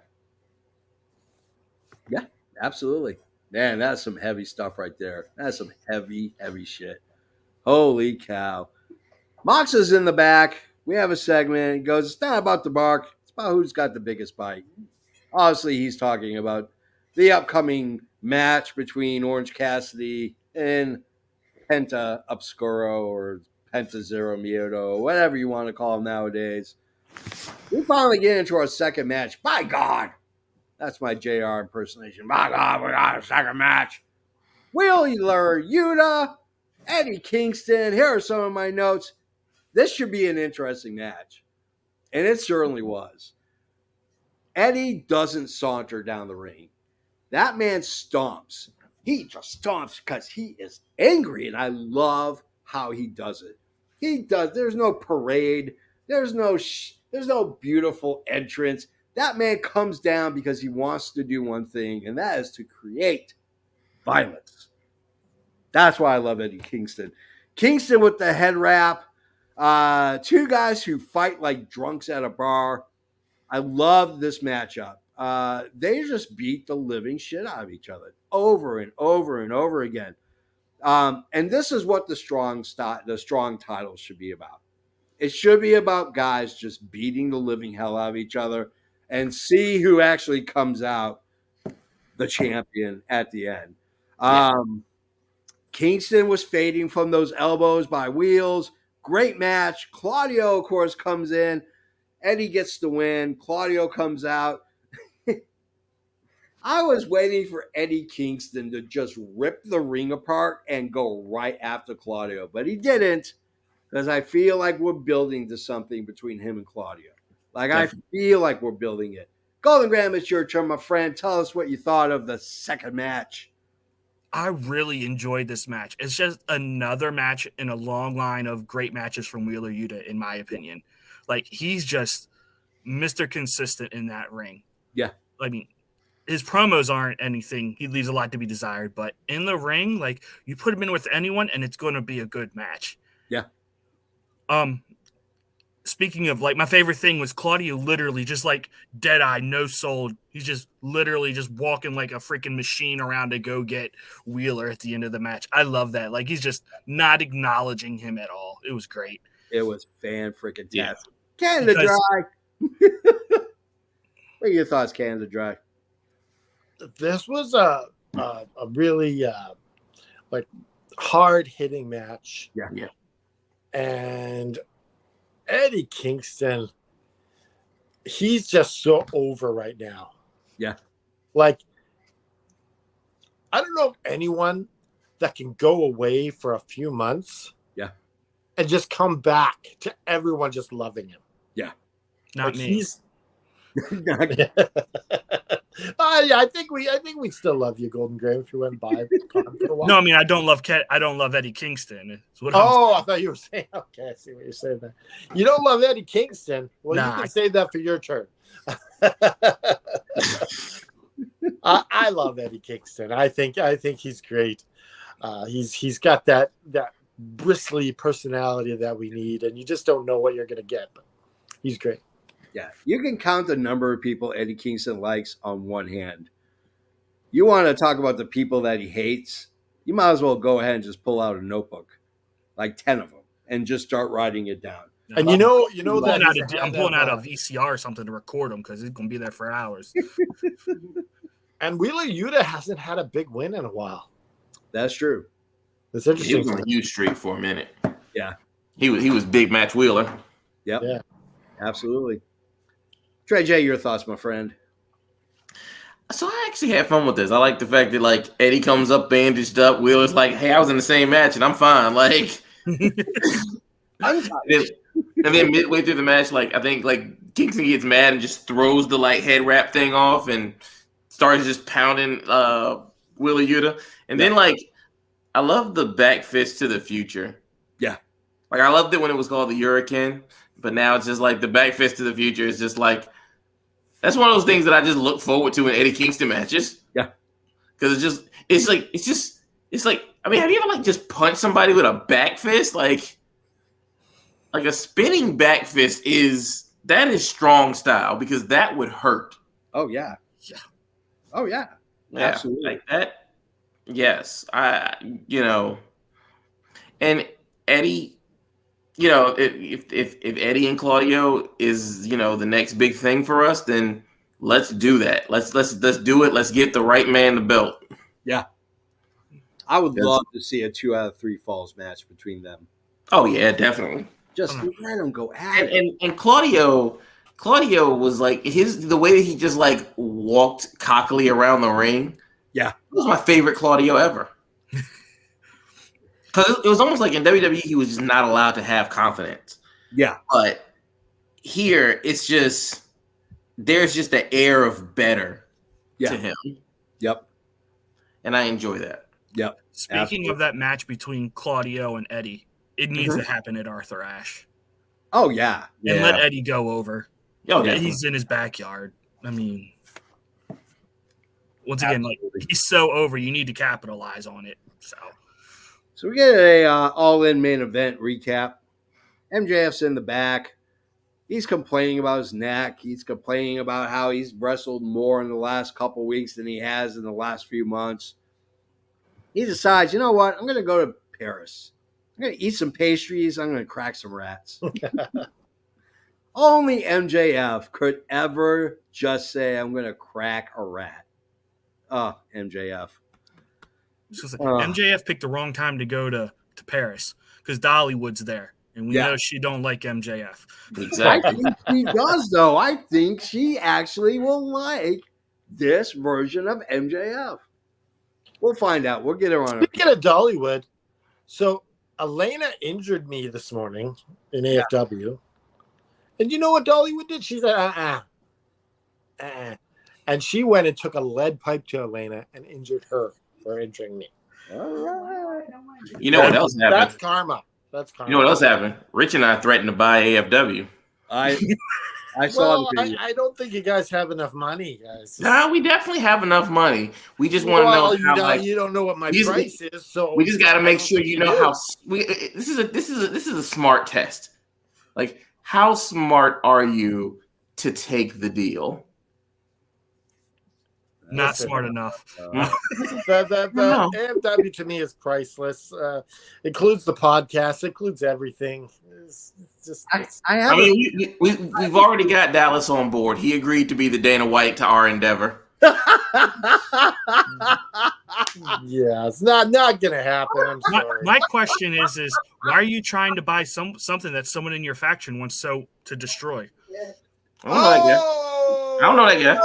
Yeah, absolutely. Man, that's some heavy stuff right there. That's some heavy, heavy shit. Holy cow. Mox is in the back. We have a segment. He goes, it's not about the bark. It's about who's got the biggest bite. Obviously, he's talking about the upcoming match between Orange Cassidy and Penta Obscuro or Penta Zero Miedo, whatever you want to call him nowadays. We finally get into our second match. By God. That's my JR impersonation. By God, we got a second match. Wheeler Yuta, Eddie Kingston. Here are some of my notes. This should be an interesting match. And it certainly was. Eddie doesn't saunter down the ring. That man stomps. He just stomps because he is angry, and I love how he does it. He does. There's no parade. There's no beautiful entrance. That man comes down because he wants to do one thing, and that is to create violence. That's why I love Eddie Kingston. Kingston with the head wrap. Two guys who fight like drunks at a bar. I love this matchup. They just beat the living shit out of each other over and over and over again. And this is what the strong titles should be about. It should be about guys just beating the living hell out of each other and see who actually comes out the champion at the end. Kingston was fading from those elbows by Wheels. Great match. Claudio, of course, comes in. Eddie gets the win. Claudio comes out. I was waiting for Eddie Kingston to just rip the ring apart and go right after Claudio, but he didn't because I feel like we're building to something between him and Claudio. I feel like we're building it. Golden Graham, it's your turn, my friend. Tell us what you thought of the second match. I really enjoyed this match. It's just another match in a long line of great matches from Wheeler Yuta, in my opinion. Like, he's just Mr. Consistent in that ring. Yeah. I mean, his promos aren't anything. He leaves a lot to be desired. But in the ring, like, you put him in with anyone, and it's going to be a good match. Yeah. Speaking of, like, my favorite thing was Claudio literally just, like, dead-eye, no soul. He's just literally just walking like a freaking machine around to go get Wheeler at the end of the match. I love that. Like, he's just not acknowledging him at all. It was great. It was fan-freaking-tastic. Yeah. Canada Dry. What are your thoughts, Canada Dry? This was a really like hard-hitting match. Yeah. And Eddie Kingston, he's just so over right now. Yeah. Like, I don't know of anyone that can go away for a few months. Yeah. And just come back to everyone just loving him. Yeah. Not me. I think we still love you, Golden Graham, if you went by for a while. No, I mean, I don't love Eddie Kingston. I thought you were saying, okay, I see what you're saying there. You don't love Eddie Kingston. Well, you can save that for your turn. I love Eddie Kingston. I think he's great. He's got that bristly personality that we need, and you just don't know what you're gonna get, but he's great. Yeah, you can count the number of people Eddie Kingston likes on one hand. You want to talk about the people that he hates? You might as well go ahead and just pull out a notebook, like 10 of them, and just start writing it down. And you know that I'm pulling out a VCR or something to record them because it's going to be there for hours. And Wheeler Yuta hasn't had a big win in a while. That's true. It's interesting. He was on a huge streak for a minute. Yeah, he was big match Wheeler. Yep. Yeah, absolutely. Trey J, your thoughts, my friend? So I actually had fun with this. I like the fact that like Eddie comes up bandaged up. Wheeler's like, "Hey, I was in the same match and I'm fine." Like, and then midway through the match, like I think like Kingston gets mad and just throws the like head wrap thing off and starts just pounding Wheeler Yuta. And then like I love the back fist to the future. Yeah. Like I loved it when it was called the Hurricane, but now it's just like the back fist to the future is just like that's one of those things that I just look forward to in Eddie Kingston matches. Yeah. Because it's like I mean, have you ever like just punched somebody with a back fist? Like a spinning back fist is strong style because that would hurt. Oh yeah. Yeah. Oh yeah. Yeah, Absolutely. like that. Yes, and Eddie, if Eddie and Claudio is the next big thing for us, then let's do that. Let's do it. Let's get the right man the belt. Yeah, I would love to see a 2 out of 3 falls match between them. Oh yeah, definitely. Just let them go at it. And Claudio was like the way that he just like walked cockily around the ring. Yeah, it was my favorite Claudio ever. Because it was almost like in WWE he was just not allowed to have confidence. Yeah, but here it's just there's just an air of better to him. Yep, and I enjoy that. Yep. Speaking of that match between Claudio and Eddie, it needs to happen at Arthur Ashe. Oh yeah, and let Eddie go over. Oh, he's in his backyard. I mean, once again, like he's so over, you need to capitalize on it. So we get a all-in main event recap. MJF's in the back. He's complaining about his neck. He's complaining about how he's wrestled more in the last couple weeks than he has in the last few months. He decides, you know what? I'm going to go to Paris. I'm going to eat some pastries. I'm going to crack some rats. Only MJF could ever just say, I'm going to crack a rat. Oh, MJF. MJF picked the wrong time to go to Paris because Dollywood's there. And we know she don't like MJF. Exactly. I think she does, though. I think she actually will like this version of MJF. We'll find out. We'll get her on. Speaking of Dollywood, so Elena injured me this morning in AFW. And you know what Dollywood did? She said, And she went and took a lead pipe to Elena and injured her for injuring me. All right. You know what else happened? That's karma. You know what else happened? Rich and I threatened to buy AFW. I saw the video. I don't think you guys have enough money, guys. Nah, we definitely have enough money. We just want to know how you don't know what my price is, so we just got to make sure you know how. This is a smart test. Like, how smart are you to take the deal? Not smart enough. AFW to me is priceless. Includes the podcast, includes everything. We've already got Dallas on board. He agreed to be the Dana White to our endeavor. Yeah, it's not gonna happen. I'm sorry. My question is why are you trying to buy something that someone in your faction wants to destroy? I don't know that guy.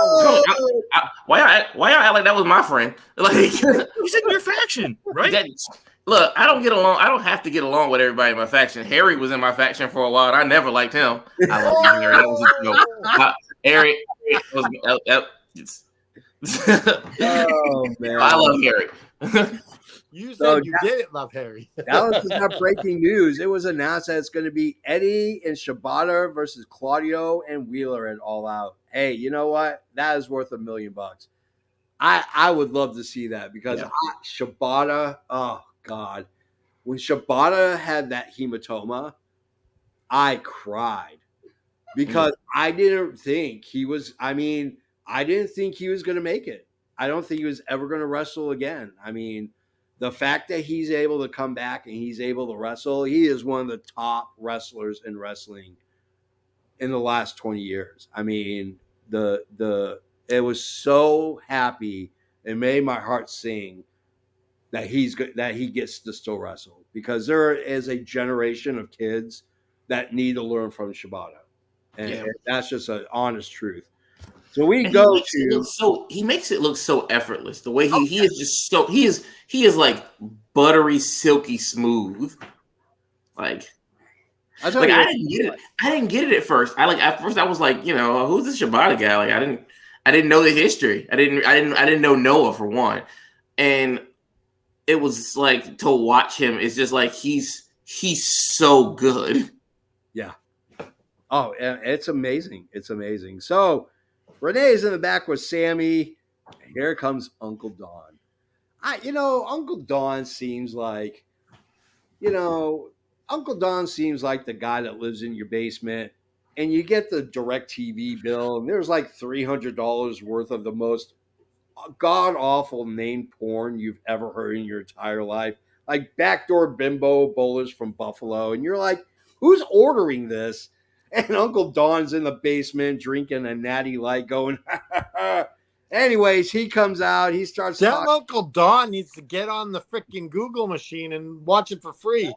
Why y'all act like that was my friend? Like he's in your faction, right? Look, I don't get along. I don't have to get along with everybody in my faction. Harry was in my faction for a while, and I never liked him. I love you, Harry. That was a joke. Harry Oh man, I love Harry. You said you didn't love Harry. That was not breaking news. It was announced that it's going to be Eddie and Shibata versus Claudio and Wheeler at All Out. Hey, you know what? That is worth $1 million. I would love to see that because Shibata, oh God, when Shibata had that hematoma, I cried because I didn't think he was. I mean, I didn't think he was going to make it. I don't think he was ever going to wrestle again. I mean, the fact that he's able to come back and he's able to wrestle, he is one of the top wrestlers in wrestling in the last 20 years. I mean, it was so happy. It made my heart sing that he gets to still wrestle because there is a generation of kids that need to learn from Shibata. And that's just an honest truth. So we And go he makes it look so effortless. The way he is just so he is like buttery, silky smooth. Like I didn't get it. I didn't get it at first. At first I was like, who's this Shibata guy? Like I didn't know the history. I didn't know Noah for one. And it was like to watch him, it's just like he's so good. Yeah. Oh, it's amazing. It's amazing. So Renee's in the back with Sammy. Here comes Uncle Don. Uncle Don seems like, Uncle Don seems like the guy that lives in your basement and you get the DirecTV bill and there's like $300 worth of the most god awful named porn you've ever heard in your entire life. Like backdoor bimbo bowlers from Buffalo. And you're like, who's ordering this? And Uncle Don's in the basement drinking a natty light going, anyways, he comes out. He starts talking. Uncle Don needs to get on the freaking Google machine and watch it for free.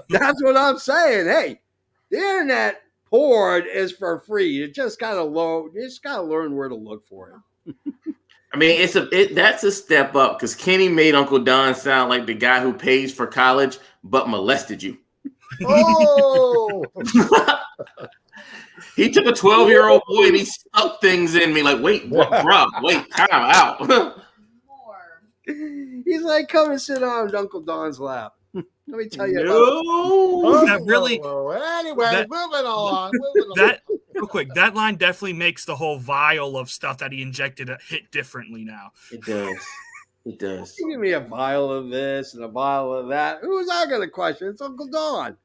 That's what I'm saying. Hey, the internet porn is for free. You just gotta learn where to look for it. I mean, that's a step up because Kenny made Uncle Don sound like the guy who pays for college but molested you. Oh! He took a 12-year-old boy and he stuck things in me like, wait, bro, time out. He's like, come and sit on Uncle Don's lap. Let me tell you Anyway, moving along. Real quick, that line definitely makes the whole vial of stuff that he injected hit differently now. It does. It does. You give me a vial of this and a vial of that. Who's I going to question? It's Uncle Don.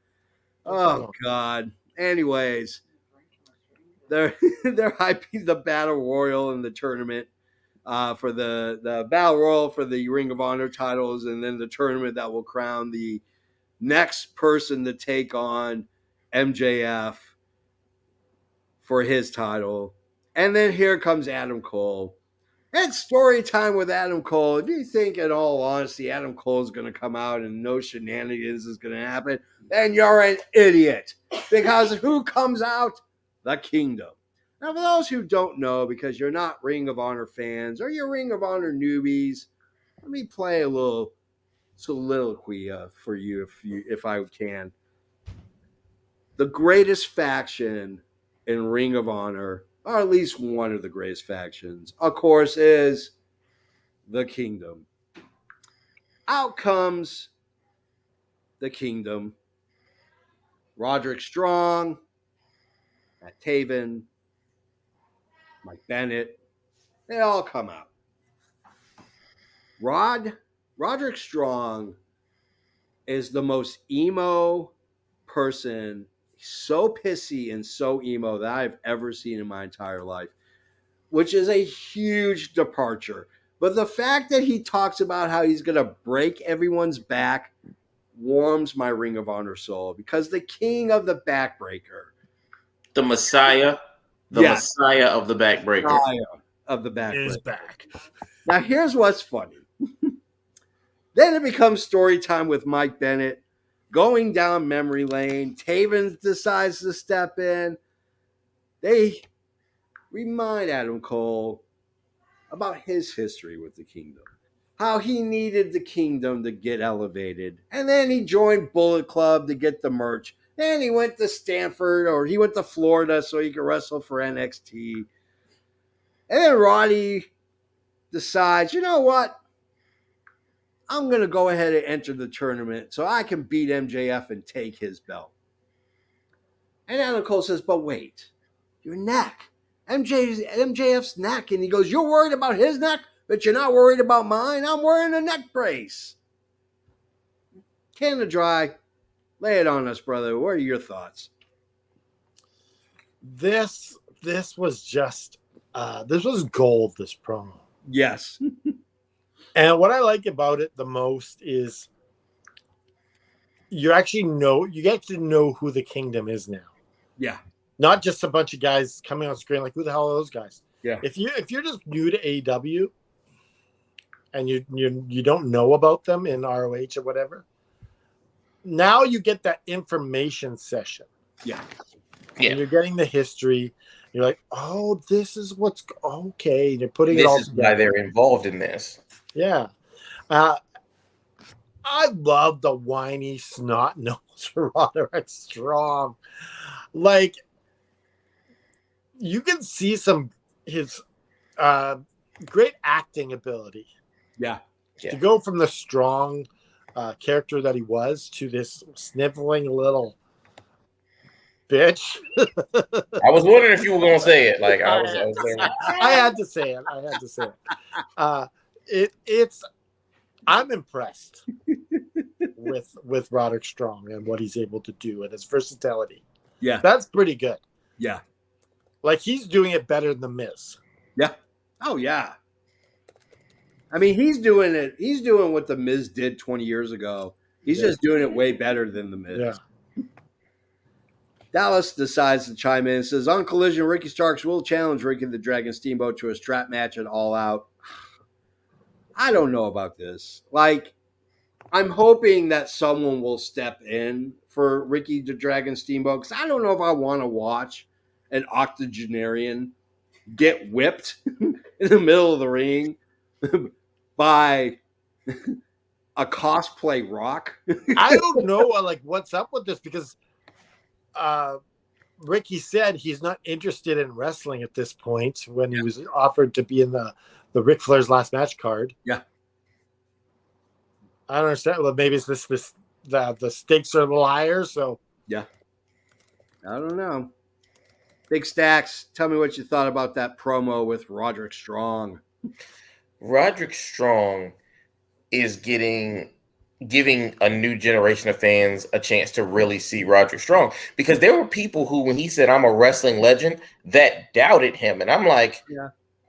Oh, God. Anyways, they're hyping the Battle Royal in the tournament for the Battle Royal for the Ring of Honor titles and then the tournament that will crown the next person to take on MJF for his title. And then here comes Adam Cole. It's story time with Adam Cole. If you think, in all honesty, Adam Cole is going to come out and no shenanigans is going to happen, then you're an idiot. Because who comes out? The Kingdom. Now, for those who don't know, because you're not Ring of Honor fans or you're Ring of Honor newbies, let me play a little soliloquy for you, if I can. The greatest faction in Ring of Honor, or at least one of the greatest factions, of course, is the Kingdom. Out comes the Kingdom. Roderick Strong, Matt Taven, Mike Bennett, they all come out. Roderick Strong is the most emo person, so pissy and so emo that I've ever seen in my entire life, which is a huge departure. But the fact that he talks about how he's going to break everyone's back warms my Ring of Honor soul, because the king of the backbreaker, the Messiah of the backbreaker, is back. Now here's what's funny. Then it becomes story time with Mike Bennett going down memory lane. Taven decides to step in. They remind Adam Cole about his history with the Kingdom, how he needed the Kingdom to get elevated. And then he joined Bullet Club to get the merch. Then he went to Stanford, or he went to Florida so he could wrestle for NXT. And then Roddy decides, you know what? I'm going to go ahead and enter the tournament so I can beat MJF and take his belt. And Adam Cole says, but wait, your neck. MJF's neck. And he goes, you're worried about his neck, but you're not worried about mine? I'm wearing a neck brace. Canada Dry, lay it on us, brother. What are your thoughts? This was just, this was gold, this promo. Yes. And what I like about it the most is you get to know who the Kingdom is now. Yeah. Not just a bunch of guys coming on screen like, who the hell are those guys? Yeah. If you're just new to AEW and you don't know about them in ROH or whatever, now you get that information session. Yeah. And you're getting the history. You're like, oh, this is what's okay. They're putting it This all is together. why they're involved in this. Yeah. I love the whiny snot nose Roderick Strong. Like, you can see his great acting ability. Yeah. To go from the strong character that he was to this sniveling little bitch. I was wondering if you were going to say it. Like I was wondering. I had to say it. It's I'm impressed with Roderick Strong and what he's able to do and his versatility. Yeah. That's pretty good. Yeah. Like, he's doing it better than The Miz. Yeah. Oh, yeah. I mean, he's doing it. He's doing what The Miz did 20 years ago. He's just doing it way better than The Miz. Yeah. Dallas decides to chime in and says, on Collision, Ricky Starks will challenge Ricky the Dragon Steamboat to a strap match at All Out. I don't know about this. Like, I'm hoping that someone will step in for Ricky the Dragon Steamboat, because I don't know if I want to watch an octogenarian get whipped in the middle of the ring by a cosplay Rock. I don't know what's up with this, because Ricky said he's not interested in wrestling at this point when he was offered to be in the Ric Flair's last match card. Yeah. I don't understand. Well, maybe it's the stakes are a little higher, so. Yeah. I don't know. Big Stacks, tell me what you thought about that promo with Roderick Strong. Roderick Strong is giving a new generation of fans a chance to really see Roderick Strong, because there were people who, when he said, I'm a wrestling legend, that doubted him. And I'm like,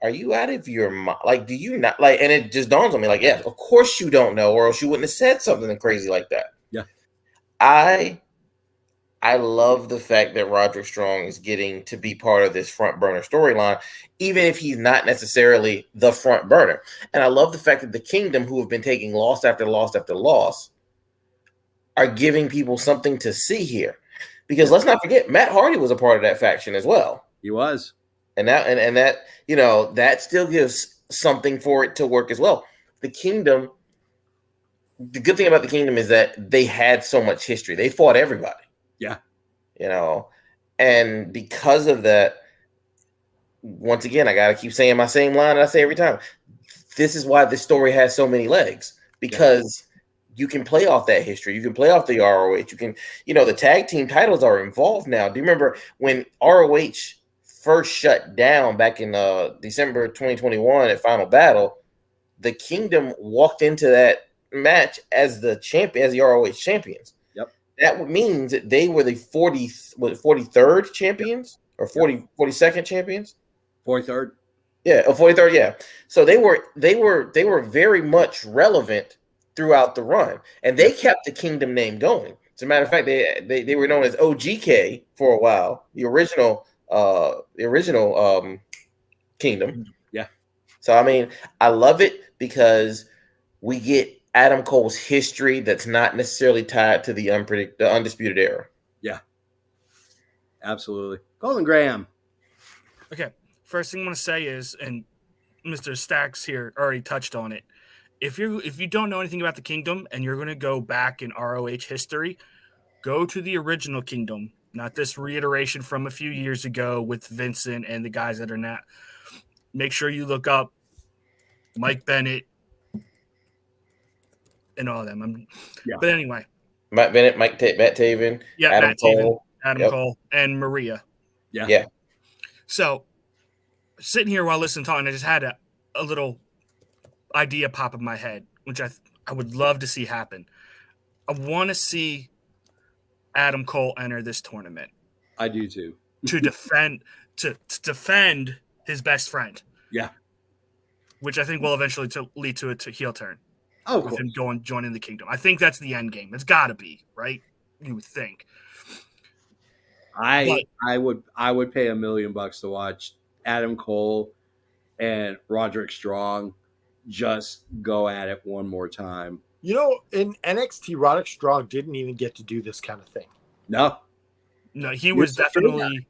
are you out of your mind? Like, do you not like, and it just dawns on me, like, yeah, of course you don't know, or else you wouldn't have said something crazy like that. Yeah. I love the fact that Roderick Strong is getting to be part of this front burner storyline, even if he's not necessarily the front burner. And I love the fact that the Kingdom, who have been taking loss after loss after loss, are giving people something to see here. Because let's not forget, Matt Hardy was a part of that faction as well. He was. And that, you know, that still gives something for it to work as well. The Kingdom, the good thing about the Kingdom is that they had so much history. They fought everybody. Yeah. You know, and because of that, once again, I got to keep saying my same line I say every time. This is why this story has so many legs, because you can play off that history. You can play off the ROH. You can, you know, the tag team titles are involved now. Do you remember when ROH first shut down back in December 2021 at Final Battle? The Kingdom walked into that match as the champion, as the ROH champions. That means that they were the 43rd champions or 42nd champions. 43rd. Yeah, 43rd. Yeah. So they were very much relevant throughout the run, and they kept the Kingdom name going. As a matter of fact, they were known as OGK for a while, the original Kingdom. Yeah. So I mean, I love it because we get Adam Cole's history that's not necessarily tied to the Undisputed Era. Yeah, absolutely. Golden Graham. Okay, first thing I want to say is, and Mr. Stacks here already touched on it. If you don't know anything about the Kingdom and you're going to go back in ROH history, go to the original Kingdom, not this reiteration from a few years ago with Vincent and the guys that are not. Make sure you look up Mike Bennett and all of them. But anyway. Mike Bennett, Matt Taven, Adam Cole. Cole, and Maria. Yeah. So, sitting here while listening to talking, I just had a little idea pop in my head, which I would love to see happen. I want to see Adam Cole enter this tournament. I do too. to defend his best friend. Yeah. Which I think will eventually lead to a heel turn. Oh, with him joining the Kingdom. I think that's the end game. It's got to be, right? You would think. I would pay $1 million to watch Adam Cole and Roderick Strong just go at it one more time. You know, in NXT, Roderick Strong didn't even get to do this kind of thing. No, he was definitely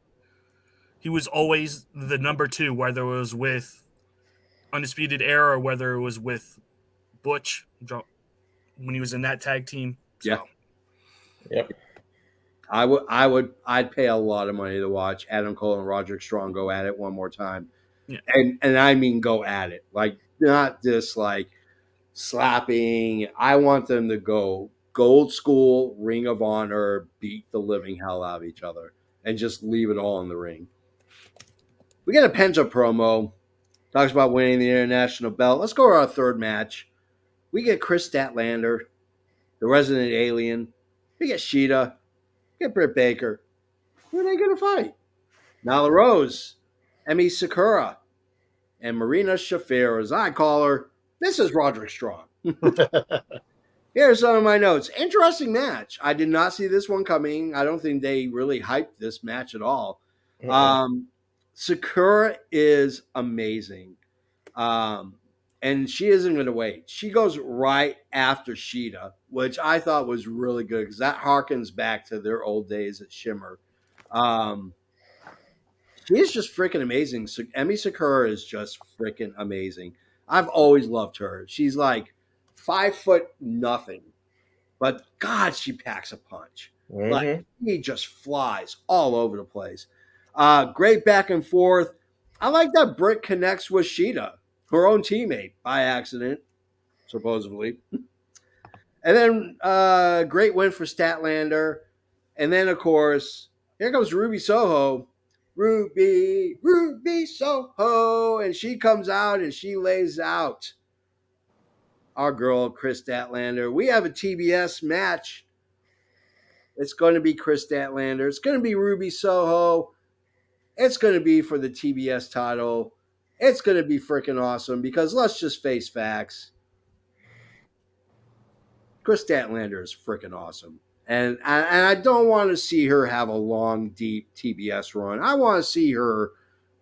he was always the number 2, whether it was with Undisputed Era or whether it was with Butch when he was in that tag team. So. Yeah. Yep. I'd pay a lot of money to watch Adam Cole and Roderick Strong go at it one more time. Yeah. And I mean go at it. Like, not just like slapping. I want them to go old school, Ring of Honor, beat the living hell out of each other, and just leave it all in the ring. We get a Penta promo. Talks about winning the international belt. Let's go to our third match. We get Chris Statlander, the resident alien. We get Sheeta. We get Britt Baker. Who are they going to fight? Nyla Rose, Emi Sakura, and Marina Shafir, as I call her, Mrs. Roderick Strong. Here's some of my notes. Interesting match. I did not see this one coming. I don't think they really hyped this match at all. Sakura is amazing. And she isn't going to wait. She goes right after Sheeta, which I thought was really good because that harkens back to their old days at Shimmer. She's just freaking amazing. So Emi Sakura is just freaking amazing. I've always loved her. She's like 5 foot nothing, but God, she packs a punch. Like, he just flies all over the place. Great back and forth. I like that Britt connects with Sheeta, her own teammate, by accident, supposedly. And then great win for Statlander. And then, of course, here comes Ruby Soho. Ruby Soho. And she comes out and she lays out our girl, Chris Statlander. We have a TBS match. It's going to be Chris Statlander. It's going to be Ruby Soho. It's going to be for the TBS title. It's going to be freaking awesome because let's just face facts. Chris Statlander is freaking awesome. And I don't want to see her have a long, deep TBS run. I want to see her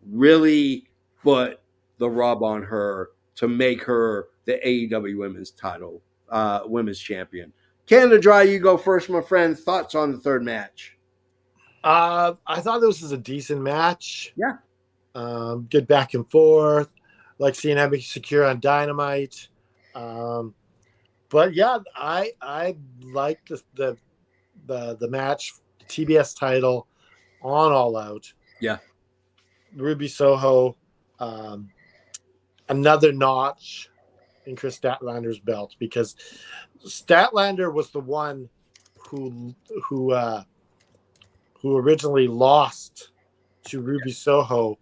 really put the rub on her to make her the AEW women's title, women's champion. Canada Dry, you go first, my friend. Thoughts on the third match? I thought this was a decent match. Yeah. Good back and forth. Like seeing Emi Sakura on Dynamite. But yeah, I like the match, the TBS title on All Out. Yeah. Ruby Soho, another notch in Chris Statlander's belt because Statlander was the one who originally lost to Ruby Soho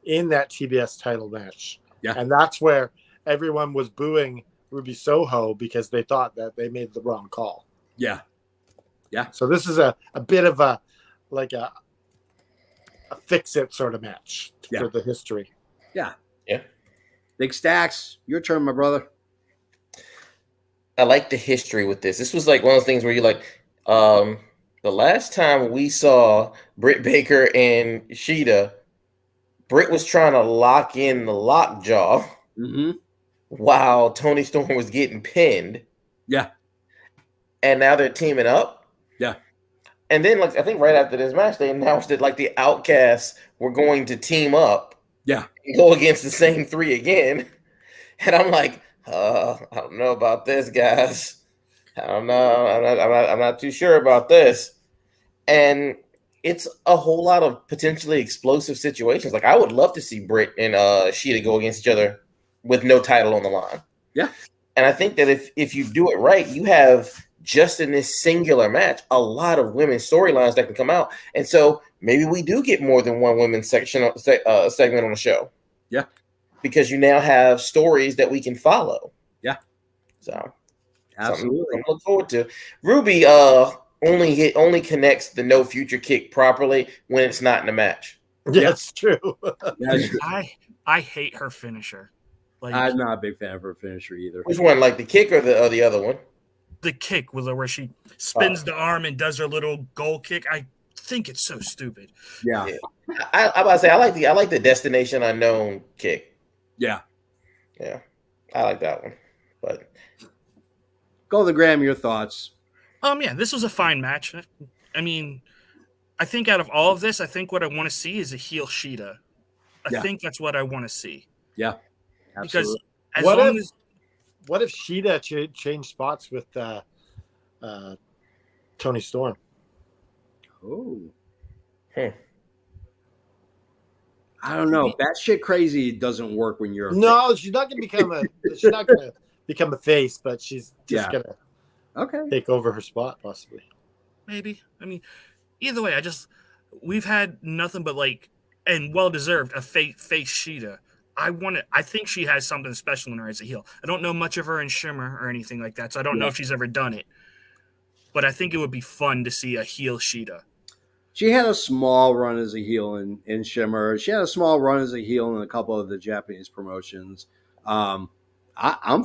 in that TBS title match. Yeah. And that's where everyone was booing Ruby Soho because they thought that they made the wrong call. Yeah. Yeah. So this is a bit of a fix-it sort of match for the history. Yeah. Yeah. Big Stacks, your turn, my brother. I like the history with this. This was like one of those things where you're like, the last time we saw Britt Baker and Sheeta, Britt was trying to lock in the lockjaw while Toni Storm was getting pinned. Yeah. And now they're teaming up. Yeah. And then, like, I think right after this match, they announced that, like, the Outcasts were going to team up. Yeah. And go against the same three again. And I'm like, I don't know about this, guys. I don't know. I'm not too sure about this. And it's a whole lot of potentially explosive situations. Like, I would love to see Britt and Sheeta go against each other with no title on the line. Yeah. And I think that if you do it right, you have just in this singular match a lot of women's storylines that can come out. And so maybe we do get more than one women's segment on the show. Yeah. Because you now have stories that we can follow. Yeah. So absolutely. I'm looking forward to. Ruby only connects the no future kick properly when it's not in a match. Yeah, that's true. I hate her finisher. Like, I'm not a big fan of her finisher either. Which one, like the kick or the other one? The kick where she spins the arm and does her little goal kick. I think it's so stupid. Yeah. I'm about to say I like the Destination Unknown kick. Yeah. Yeah. I like that one. But Golden Graham, your thoughts? Yeah, this was a fine match. I mean, I think out of all of this, I think what I want to see is a heel Sheeta. I Yeah. think that's what I want to see. Yeah, Because absolutely. as What long if- as What if Sheeta changed spots with Tony Storm? Oh, Hmm. I don't know. Batshit crazy doesn't work when you're No, she's not going to become a. She's not going to become a face, but she's just Yeah. going to okay. take over her spot, possibly. maybe. I mean, either way, we've had nothing but like, and well deserved, a face Sheeta. I think she has something special in her as a heel. I don't know much of her in Shimmer or anything like that, so I don't know if she's ever done it. But I think it would be fun to see a heel Sheeta. She had a small run as a heel in Shimmer. She had a small run as a heel in a couple of the Japanese promotions. I'm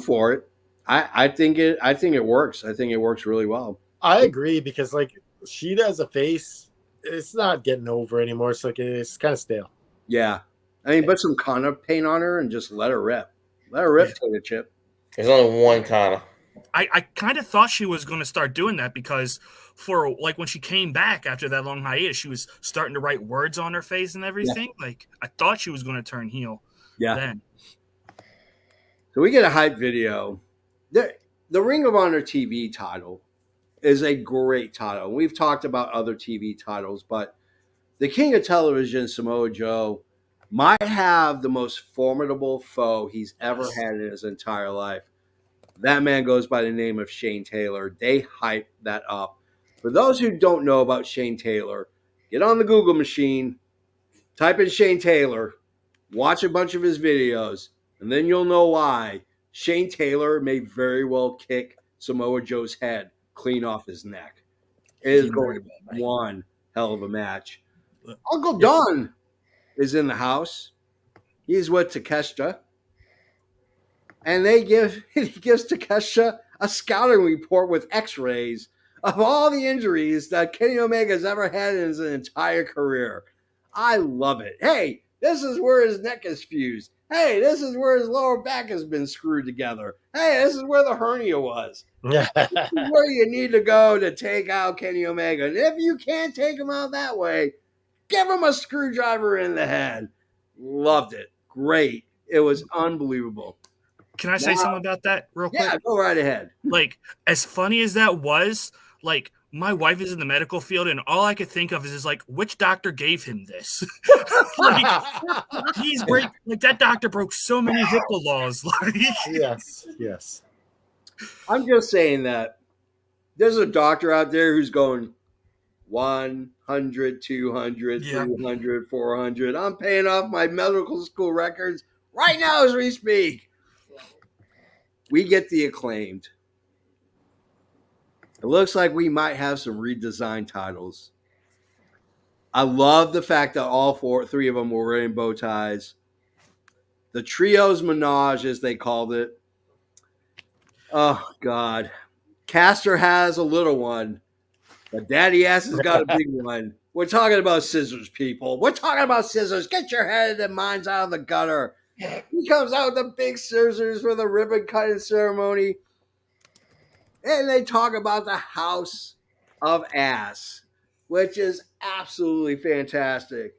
for it. I think it works. I think it works really well. I agree because like Sheeta as a face, it's not getting over anymore. It's like it's kind of stale. Yeah. I mean, put some Kana paint on her and just let her rip. Let her rip, Tater Chip. There's only one Kana. I kind of thought she was going to start doing that because for like when she came back after that long hiatus, she was starting to write words on her face and everything. Yeah. Like I thought she was going to turn heel. Yeah. Then. So we get a hype video. The Ring of Honor TV title is a great title. We've talked about other TV titles, but the King of Television, Samoa Joe, might have the most formidable foe he's ever had in his entire life. That man goes by the name of Shane Taylor. They hype that up. For those who don't know about Shane Taylor, get on the Google machine, type in Shane Taylor, watch a bunch of his videos, and then you'll know why Shane Taylor may very well kick Samoa Joe's head clean off his neck. It is going to be one hell of a match. Uncle Don is in the house. He's with Takeshita. And he gives Takeshita a scouting report with x-rays of all the injuries that Kenny Omega's ever had in his entire career. I love it. Hey, this is where his neck is fused. Hey, this is where his lower back has been screwed together. Hey, this is where the hernia was. This is where you need to go to take out Kenny Omega. And if you can't take him out that way, give him a screwdriver in the head. Loved it. Great. It was unbelievable. Can I say something about that real quick? Yeah, go right ahead. Like, as funny as that was, like, my wife is in the medical field, and all I could think of is like, which doctor gave him this? Like, he's break like that doctor broke so many HIPAA laws. Like, Yes. I'm just saying that there's a doctor out there who's going 100, 200, 300, 400. I'm paying off my medical school records right now as we speak. We get the Acclaimed. It looks like we might have some redesigned titles. I love the fact that three of them were wearing bow ties. The Trios Menage, as they called it. Oh, God. Caster has a little one, but Daddy Ass has got a big one. We're talking about scissors, people. We're talking about scissors. Get your head and minds out of the gutter. He comes out with the big scissors for the ribbon cutting ceremony. And they talk about the House of Ass, which is absolutely fantastic.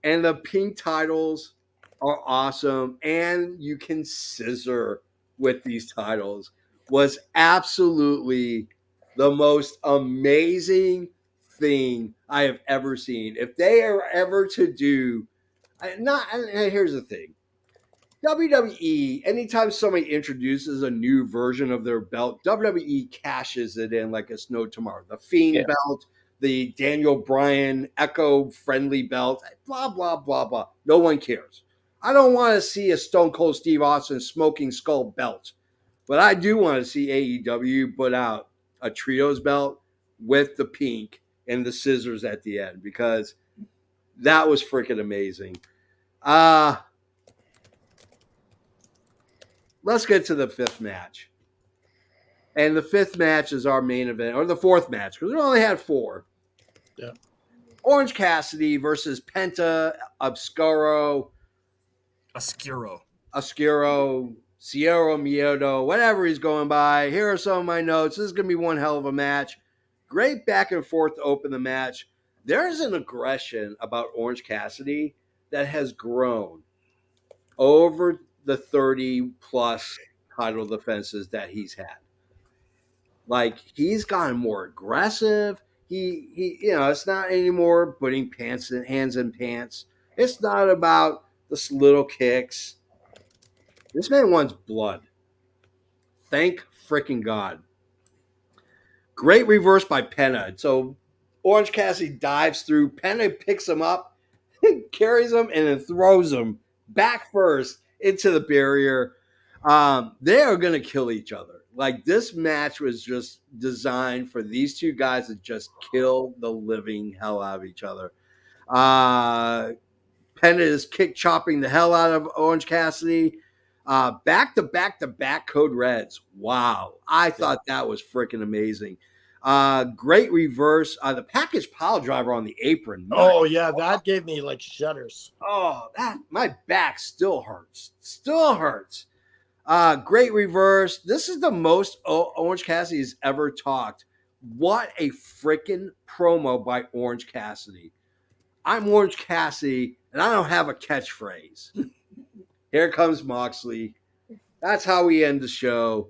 And the pink titles are awesome. And you can scissor with these titles. Was absolutely the most amazing thing I have ever seen. If they are ever to do, here's the thing. WWE, anytime somebody introduces a new version of their belt, WWE cashes it in like it's no tomorrow. The Fiend belt, the Daniel Bryan eco-friendly belt, blah, blah, blah, blah. No one cares. I don't want to see a Stone Cold Steve Austin smoking skull belt, but I do want to see AEW put out a trios belt with the pink and the scissors at the end because that was freaking amazing. Let's get to the fifth match. And the fifth match is our main event, or the fourth match, because we only had four. Yeah. Orange Cassidy versus Penta Oscuro, Sierra Miedo, whatever he's going by. Here are some of my notes. This is going to be one hell of a match. Great back and forth to open the match. There's an aggression about Orange Cassidy that has grown over the 30 plus title defenses that he's had. Like, he's gotten more aggressive. He it's not anymore putting hands in pants. It's not about the little kicks. This man wants blood. Thank freaking God. Great reverse by Penta. So Orange Cassidy dives through. Penta picks him up, carries him, and then throws him back first into the barrier. They are going to kill each other. Like, this match was just designed for these two guys to just kill the living hell out of each other. Penta is kick chopping the hell out of Orange Cassidy. Back to back code reds. Wow. I thought that was freaking amazing. Great reverse. The package pile driver on the apron. Oh, yeah. That gave me like shudders. Oh, my back still hurts. Great reverse. This is the most Orange Cassidy has ever talked. What a freaking promo by Orange Cassidy. I'm Orange Cassidy, and I don't have a catchphrase. Here comes Moxley. That's how we end the show.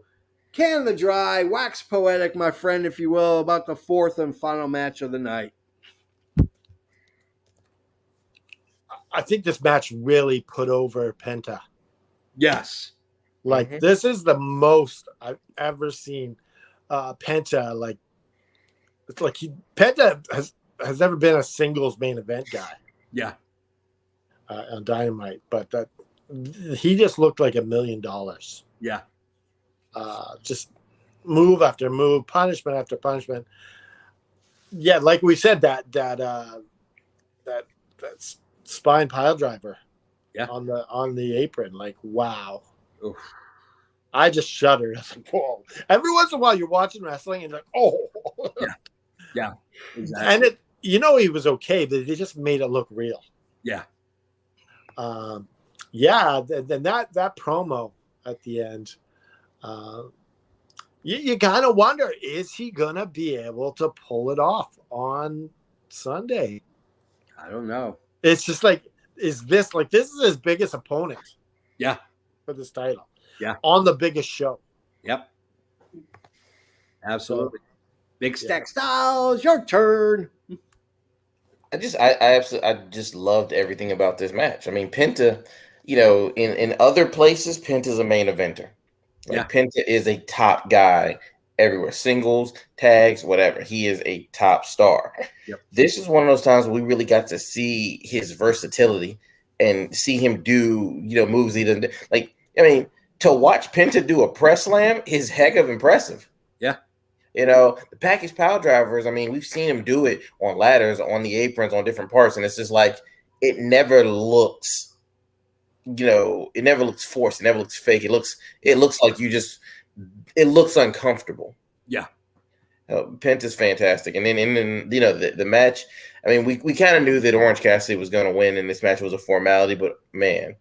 Canada Dry, wax poetic, my friend, if you will, about the fourth and final match of the night. I think this match really put over Penta. Yes. Like, this is the most I've ever seen Penta. Like, it's like Penta has never been a singles main event guy. Yeah. On Dynamite, but that he just looked like $1 million. Yeah. Just move after move, punishment after punishment. Yeah, like we said, that spine pile driver. Yeah. On the apron, like, wow. Oof. I just shuddered. I was like, whoa. Every once in a while, you're watching wrestling and you're like, oh. Yeah. Exactly. And he was okay, but they just made it look real. Yeah. Then that promo at the end, you kind of wonder, is he gonna be able to pull it off on Sunday? I don't know. It's just like, this is his biggest opponent? Yeah. For this title. Yeah. On the biggest show. Yep. Absolutely. Big Stack Styles, your turn. I just loved everything about this match. I mean, Penta, in other places, Penta's a main eventer. Like, Penta is a top guy everywhere. Singles, tags, whatever. He is a top star. Yep. This is one of those times where we really got to see his versatility and see him do, moves he doesn't do. Like, I mean, to watch Penta do a press slam is heck of impressive. Yeah. The package pile drivers, I mean, we've seen him do it on ladders, on the aprons, on different parts, and it's just like, it never looks, it never looks forced. It never looks fake. It looks like it looks uncomfortable. Yeah. Penta's fantastic. And then the match, I mean, we kind of knew that Orange Cassidy was going to win, and this match was a formality, but man,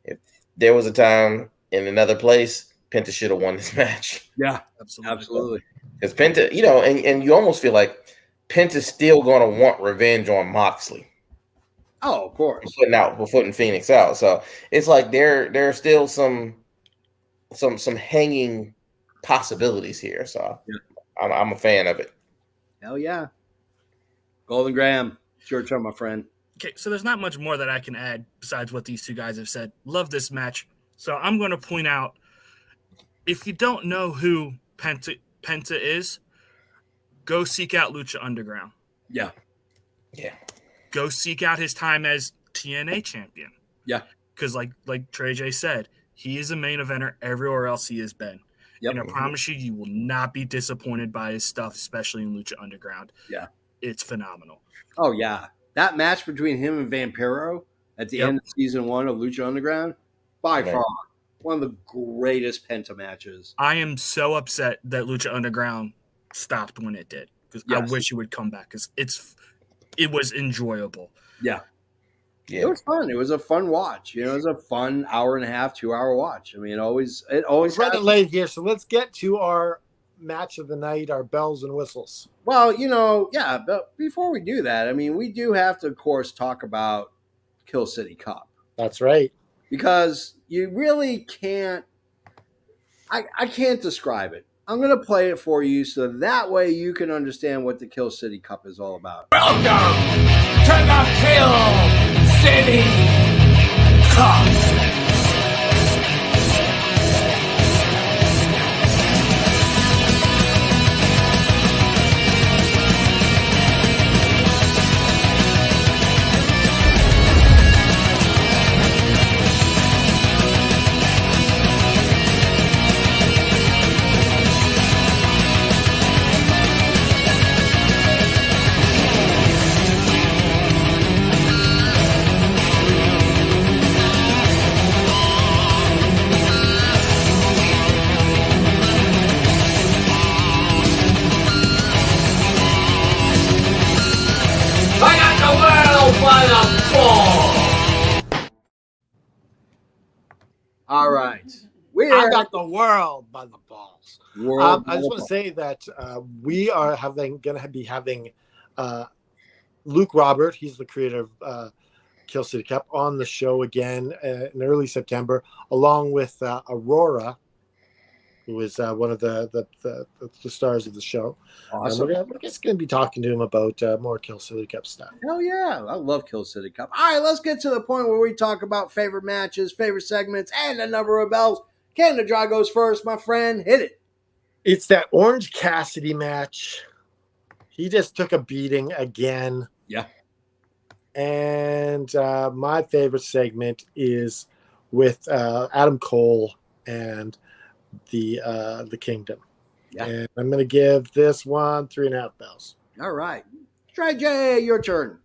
if there was a time in another place, Penta should have won this match. Yeah, absolutely. Because Penta, and you almost feel like Penta's still going to want revenge on Moxley. Oh, of course. Putting Phoenix out. So it's like there are still some hanging possibilities here. So I'm a fan of it. Hell yeah. Golden Graham, it's your turn, my friend. Okay, so there's not much more that I can add besides what these two guys have said. Love this match. So I'm going to point out, if you don't know who Penta is, go seek out Lucha Underground. Yeah. Yeah. Go seek out his time as TNA champion. Yeah. Because like Trey J said, he is a main eventer everywhere else he has been. Yep. And I promise you will not be disappointed by his stuff, especially in Lucha Underground. Yeah. It's phenomenal. Oh, yeah. That match between him and Vampiro at the end of season 1 of Lucha Underground, by far, one of the greatest Penta matches. I am so upset that Lucha Underground stopped when it did, because I wish it would come back, because it was enjoyable. Yeah. It was fun. It was a fun watch. It was a fun hour and a half, 2 hour watch. I mean, it always We're running late here, so let's get to our match of the night, our bells and whistles. Well, yeah, but before we do that, I mean, we do have to, of course, talk about Kill City Cup. That's right. Because you really can't, I can't describe it. I'm going to play it for you so that way you can understand what the Kill City Cup is all about. Welcome to the Kill City Cup. I got the world by the balls. All right. I got the world by the balls. World I just want to say that we are going to be having Luke Robert, he's the creator of Kill City Cup, on the show again in early September, along with Aurora, who is one of the stars of the show. Awesome. We're just going to be talking to him about more Kill City Cup stuff. Hell yeah. I love Kill City Cup. All right, let's get to the point where we talk about favorite matches, favorite segments, and the number of bells. Canada Dry goes first, my friend. Hit it. It's that Orange Cassidy match. He just took a beating again. Yeah. And my favorite segment is with Adam Cole and the Kingdom. Yeah. And I'm going to give this one 3.5 bells. All right. Try Jay, your turn.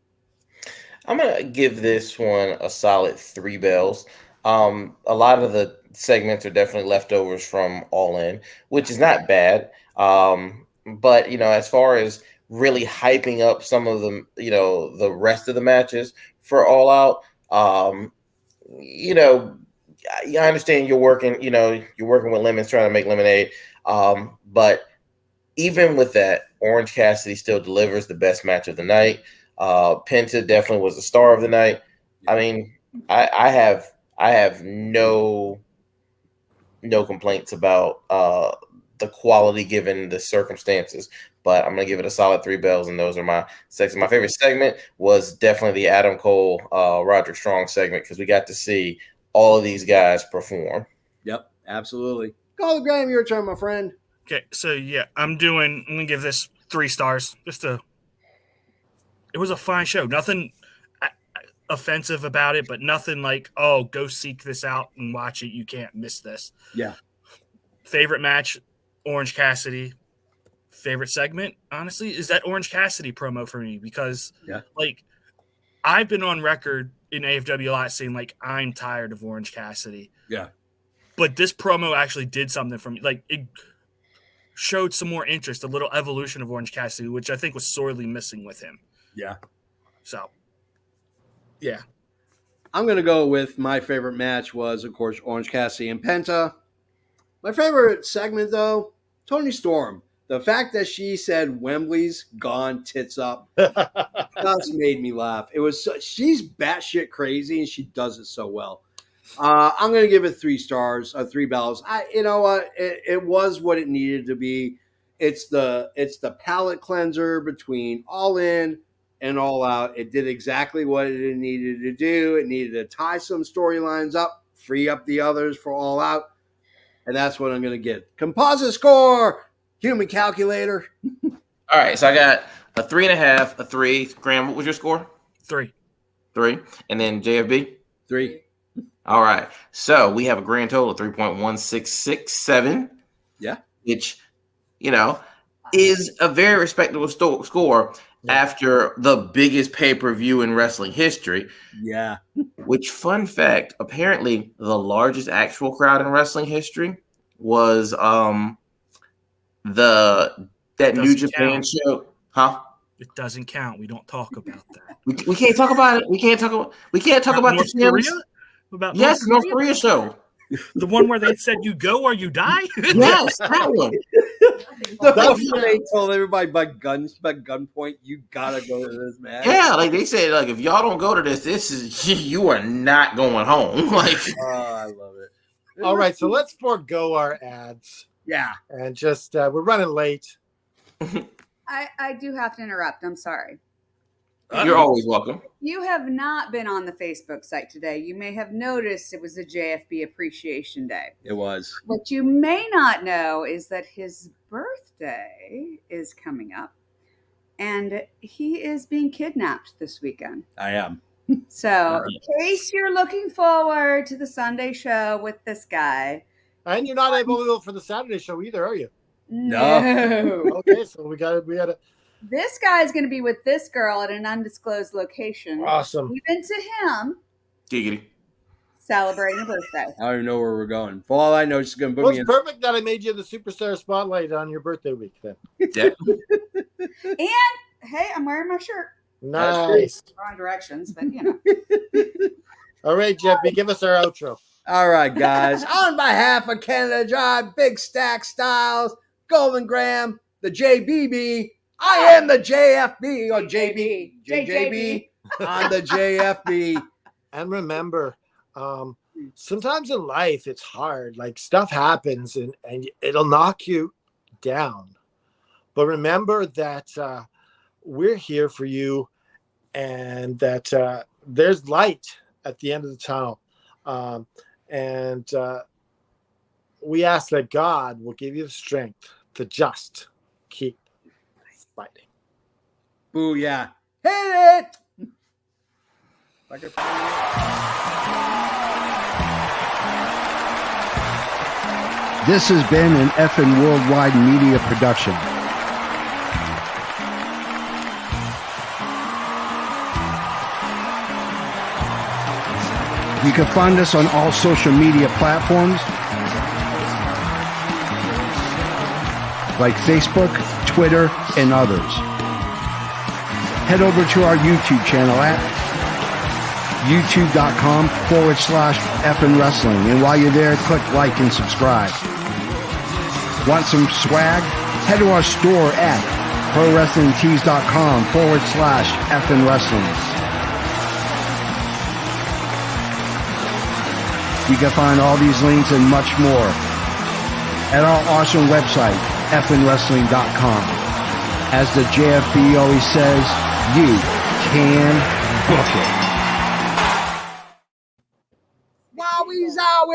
I'm gonna give this one a solid 3 bells. A lot of the segments are definitely leftovers from All In, which is not bad. But as far as really hyping up some of them, the rest of the matches for All Out, I understand you're working with lemons trying to make lemonade. But even with that, Orange Cassidy still delivers the best match of the night. Penta definitely was the star of the night. I mean, I have no complaints about the quality given the circumstances, but I'm gonna give it a solid 3 bells, and those are my segments. My favorite segment was definitely the Adam Cole, Roderick Strong segment, because we got to see all of these guys perform. Yep, absolutely. Golden Graham, your turn, my friend. Okay, so yeah, I'm gonna give this 3 stars. It was a fine show. Nothing offensive about it, but nothing like, oh, go seek this out and watch it. You can't miss this. Yeah. Favorite match, Orange Cassidy. Favorite segment, honestly, is that Orange Cassidy promo for me, because I've been on record in AFW a lot saying I'm tired of Orange Cassidy. Yeah. But this promo actually did something for me. It showed some more interest, a little evolution of Orange Cassidy, which I think was sorely missing with him. Yeah. So, yeah. I'm going to go with my favorite match was, of course, Orange Cassidy and Penta. My favorite segment, though, Toni Storm. The fact that she said Wembley's gone tits up just made me laugh. It was she's batshit crazy, and she does it so well. I'm going to give it 3 stars, 3 bells. You know what? It was what it needed to be. It's the palate cleanser between All In and All Out. It did exactly what it needed to do. It needed to tie some storylines up, free up the others for All Out, and that's what I'm going to get. Composite score, human calculator. All right, so I got a 3.5, a 3. Graham, what was your score? 3. 3, and then JFB 3. All right, so we have a grand total of 3.1667. Yeah, which is a very respectable score after the biggest pay-per-view in wrestling history. Yeah. Which, fun fact, apparently the largest actual crowd in wrestling history was that New Japan show. Huh? It doesn't count. We don't talk about that. We can't talk about it. We can't talk about North the Korea? North Korea show. The one where they said you go or you die? Yes, that one. The That's one they told everybody by gunpoint, you gotta go to this match. Yeah, like they said, like if y'all don't go to this is you are not going home. Like, Oh, I love it. All right, so let's forego our ads Yeah. and just we're running late. I do have to interrupt. I'm sorry. you're always welcome. You have not been on the Facebook site today. You may have noticed it was a JFB Appreciation Day. It was. What you may not know is that his birthday is coming up and he is being kidnapped this weekend. I am. So, in case you're looking forward to the Sunday show with this guy, And you're not able to go for the Saturday show either, are you? no. Okay, so we got to. This guy is going to be with this girl at an undisclosed location. Awesome. Even to him, Giggity. celebrating a birthday. I don't even know where we're going. For all I know, she's gonna put Well, me it's in. perfect that I made you the superstar spotlight on your birthday week then. Yeah. And hey, I'm wearing my shirt. Nice. Wrong directions, but you know. All right, Jeffy, give us our outro. All right, guys. On behalf of Canada Drive, Big Stack Styles, Golden Graham, the JBB, I am the JFB or JB, JJB. I'm the JFB. And remember, sometimes in life it's hard. Like stuff happens and it'll knock you down. But remember that we're here for you and that there's light at the end of the tunnel. And we ask that God will give you the strength to just keep fighting. Booyah. Hit it! This has been an effing worldwide media production. You can find us on all social media platforms like Facebook, Twitter, and others. Head over to our YouTube channel at youtube.com/effing wrestling. And while you're there, click like and subscribe. Want some swag? Head to our store at prowrestlingtees.com/effing wrestling. You can find all these links and much more at our awesome website, effingwrestling.com. As the JFB always says, you can book it. Wow, he's out.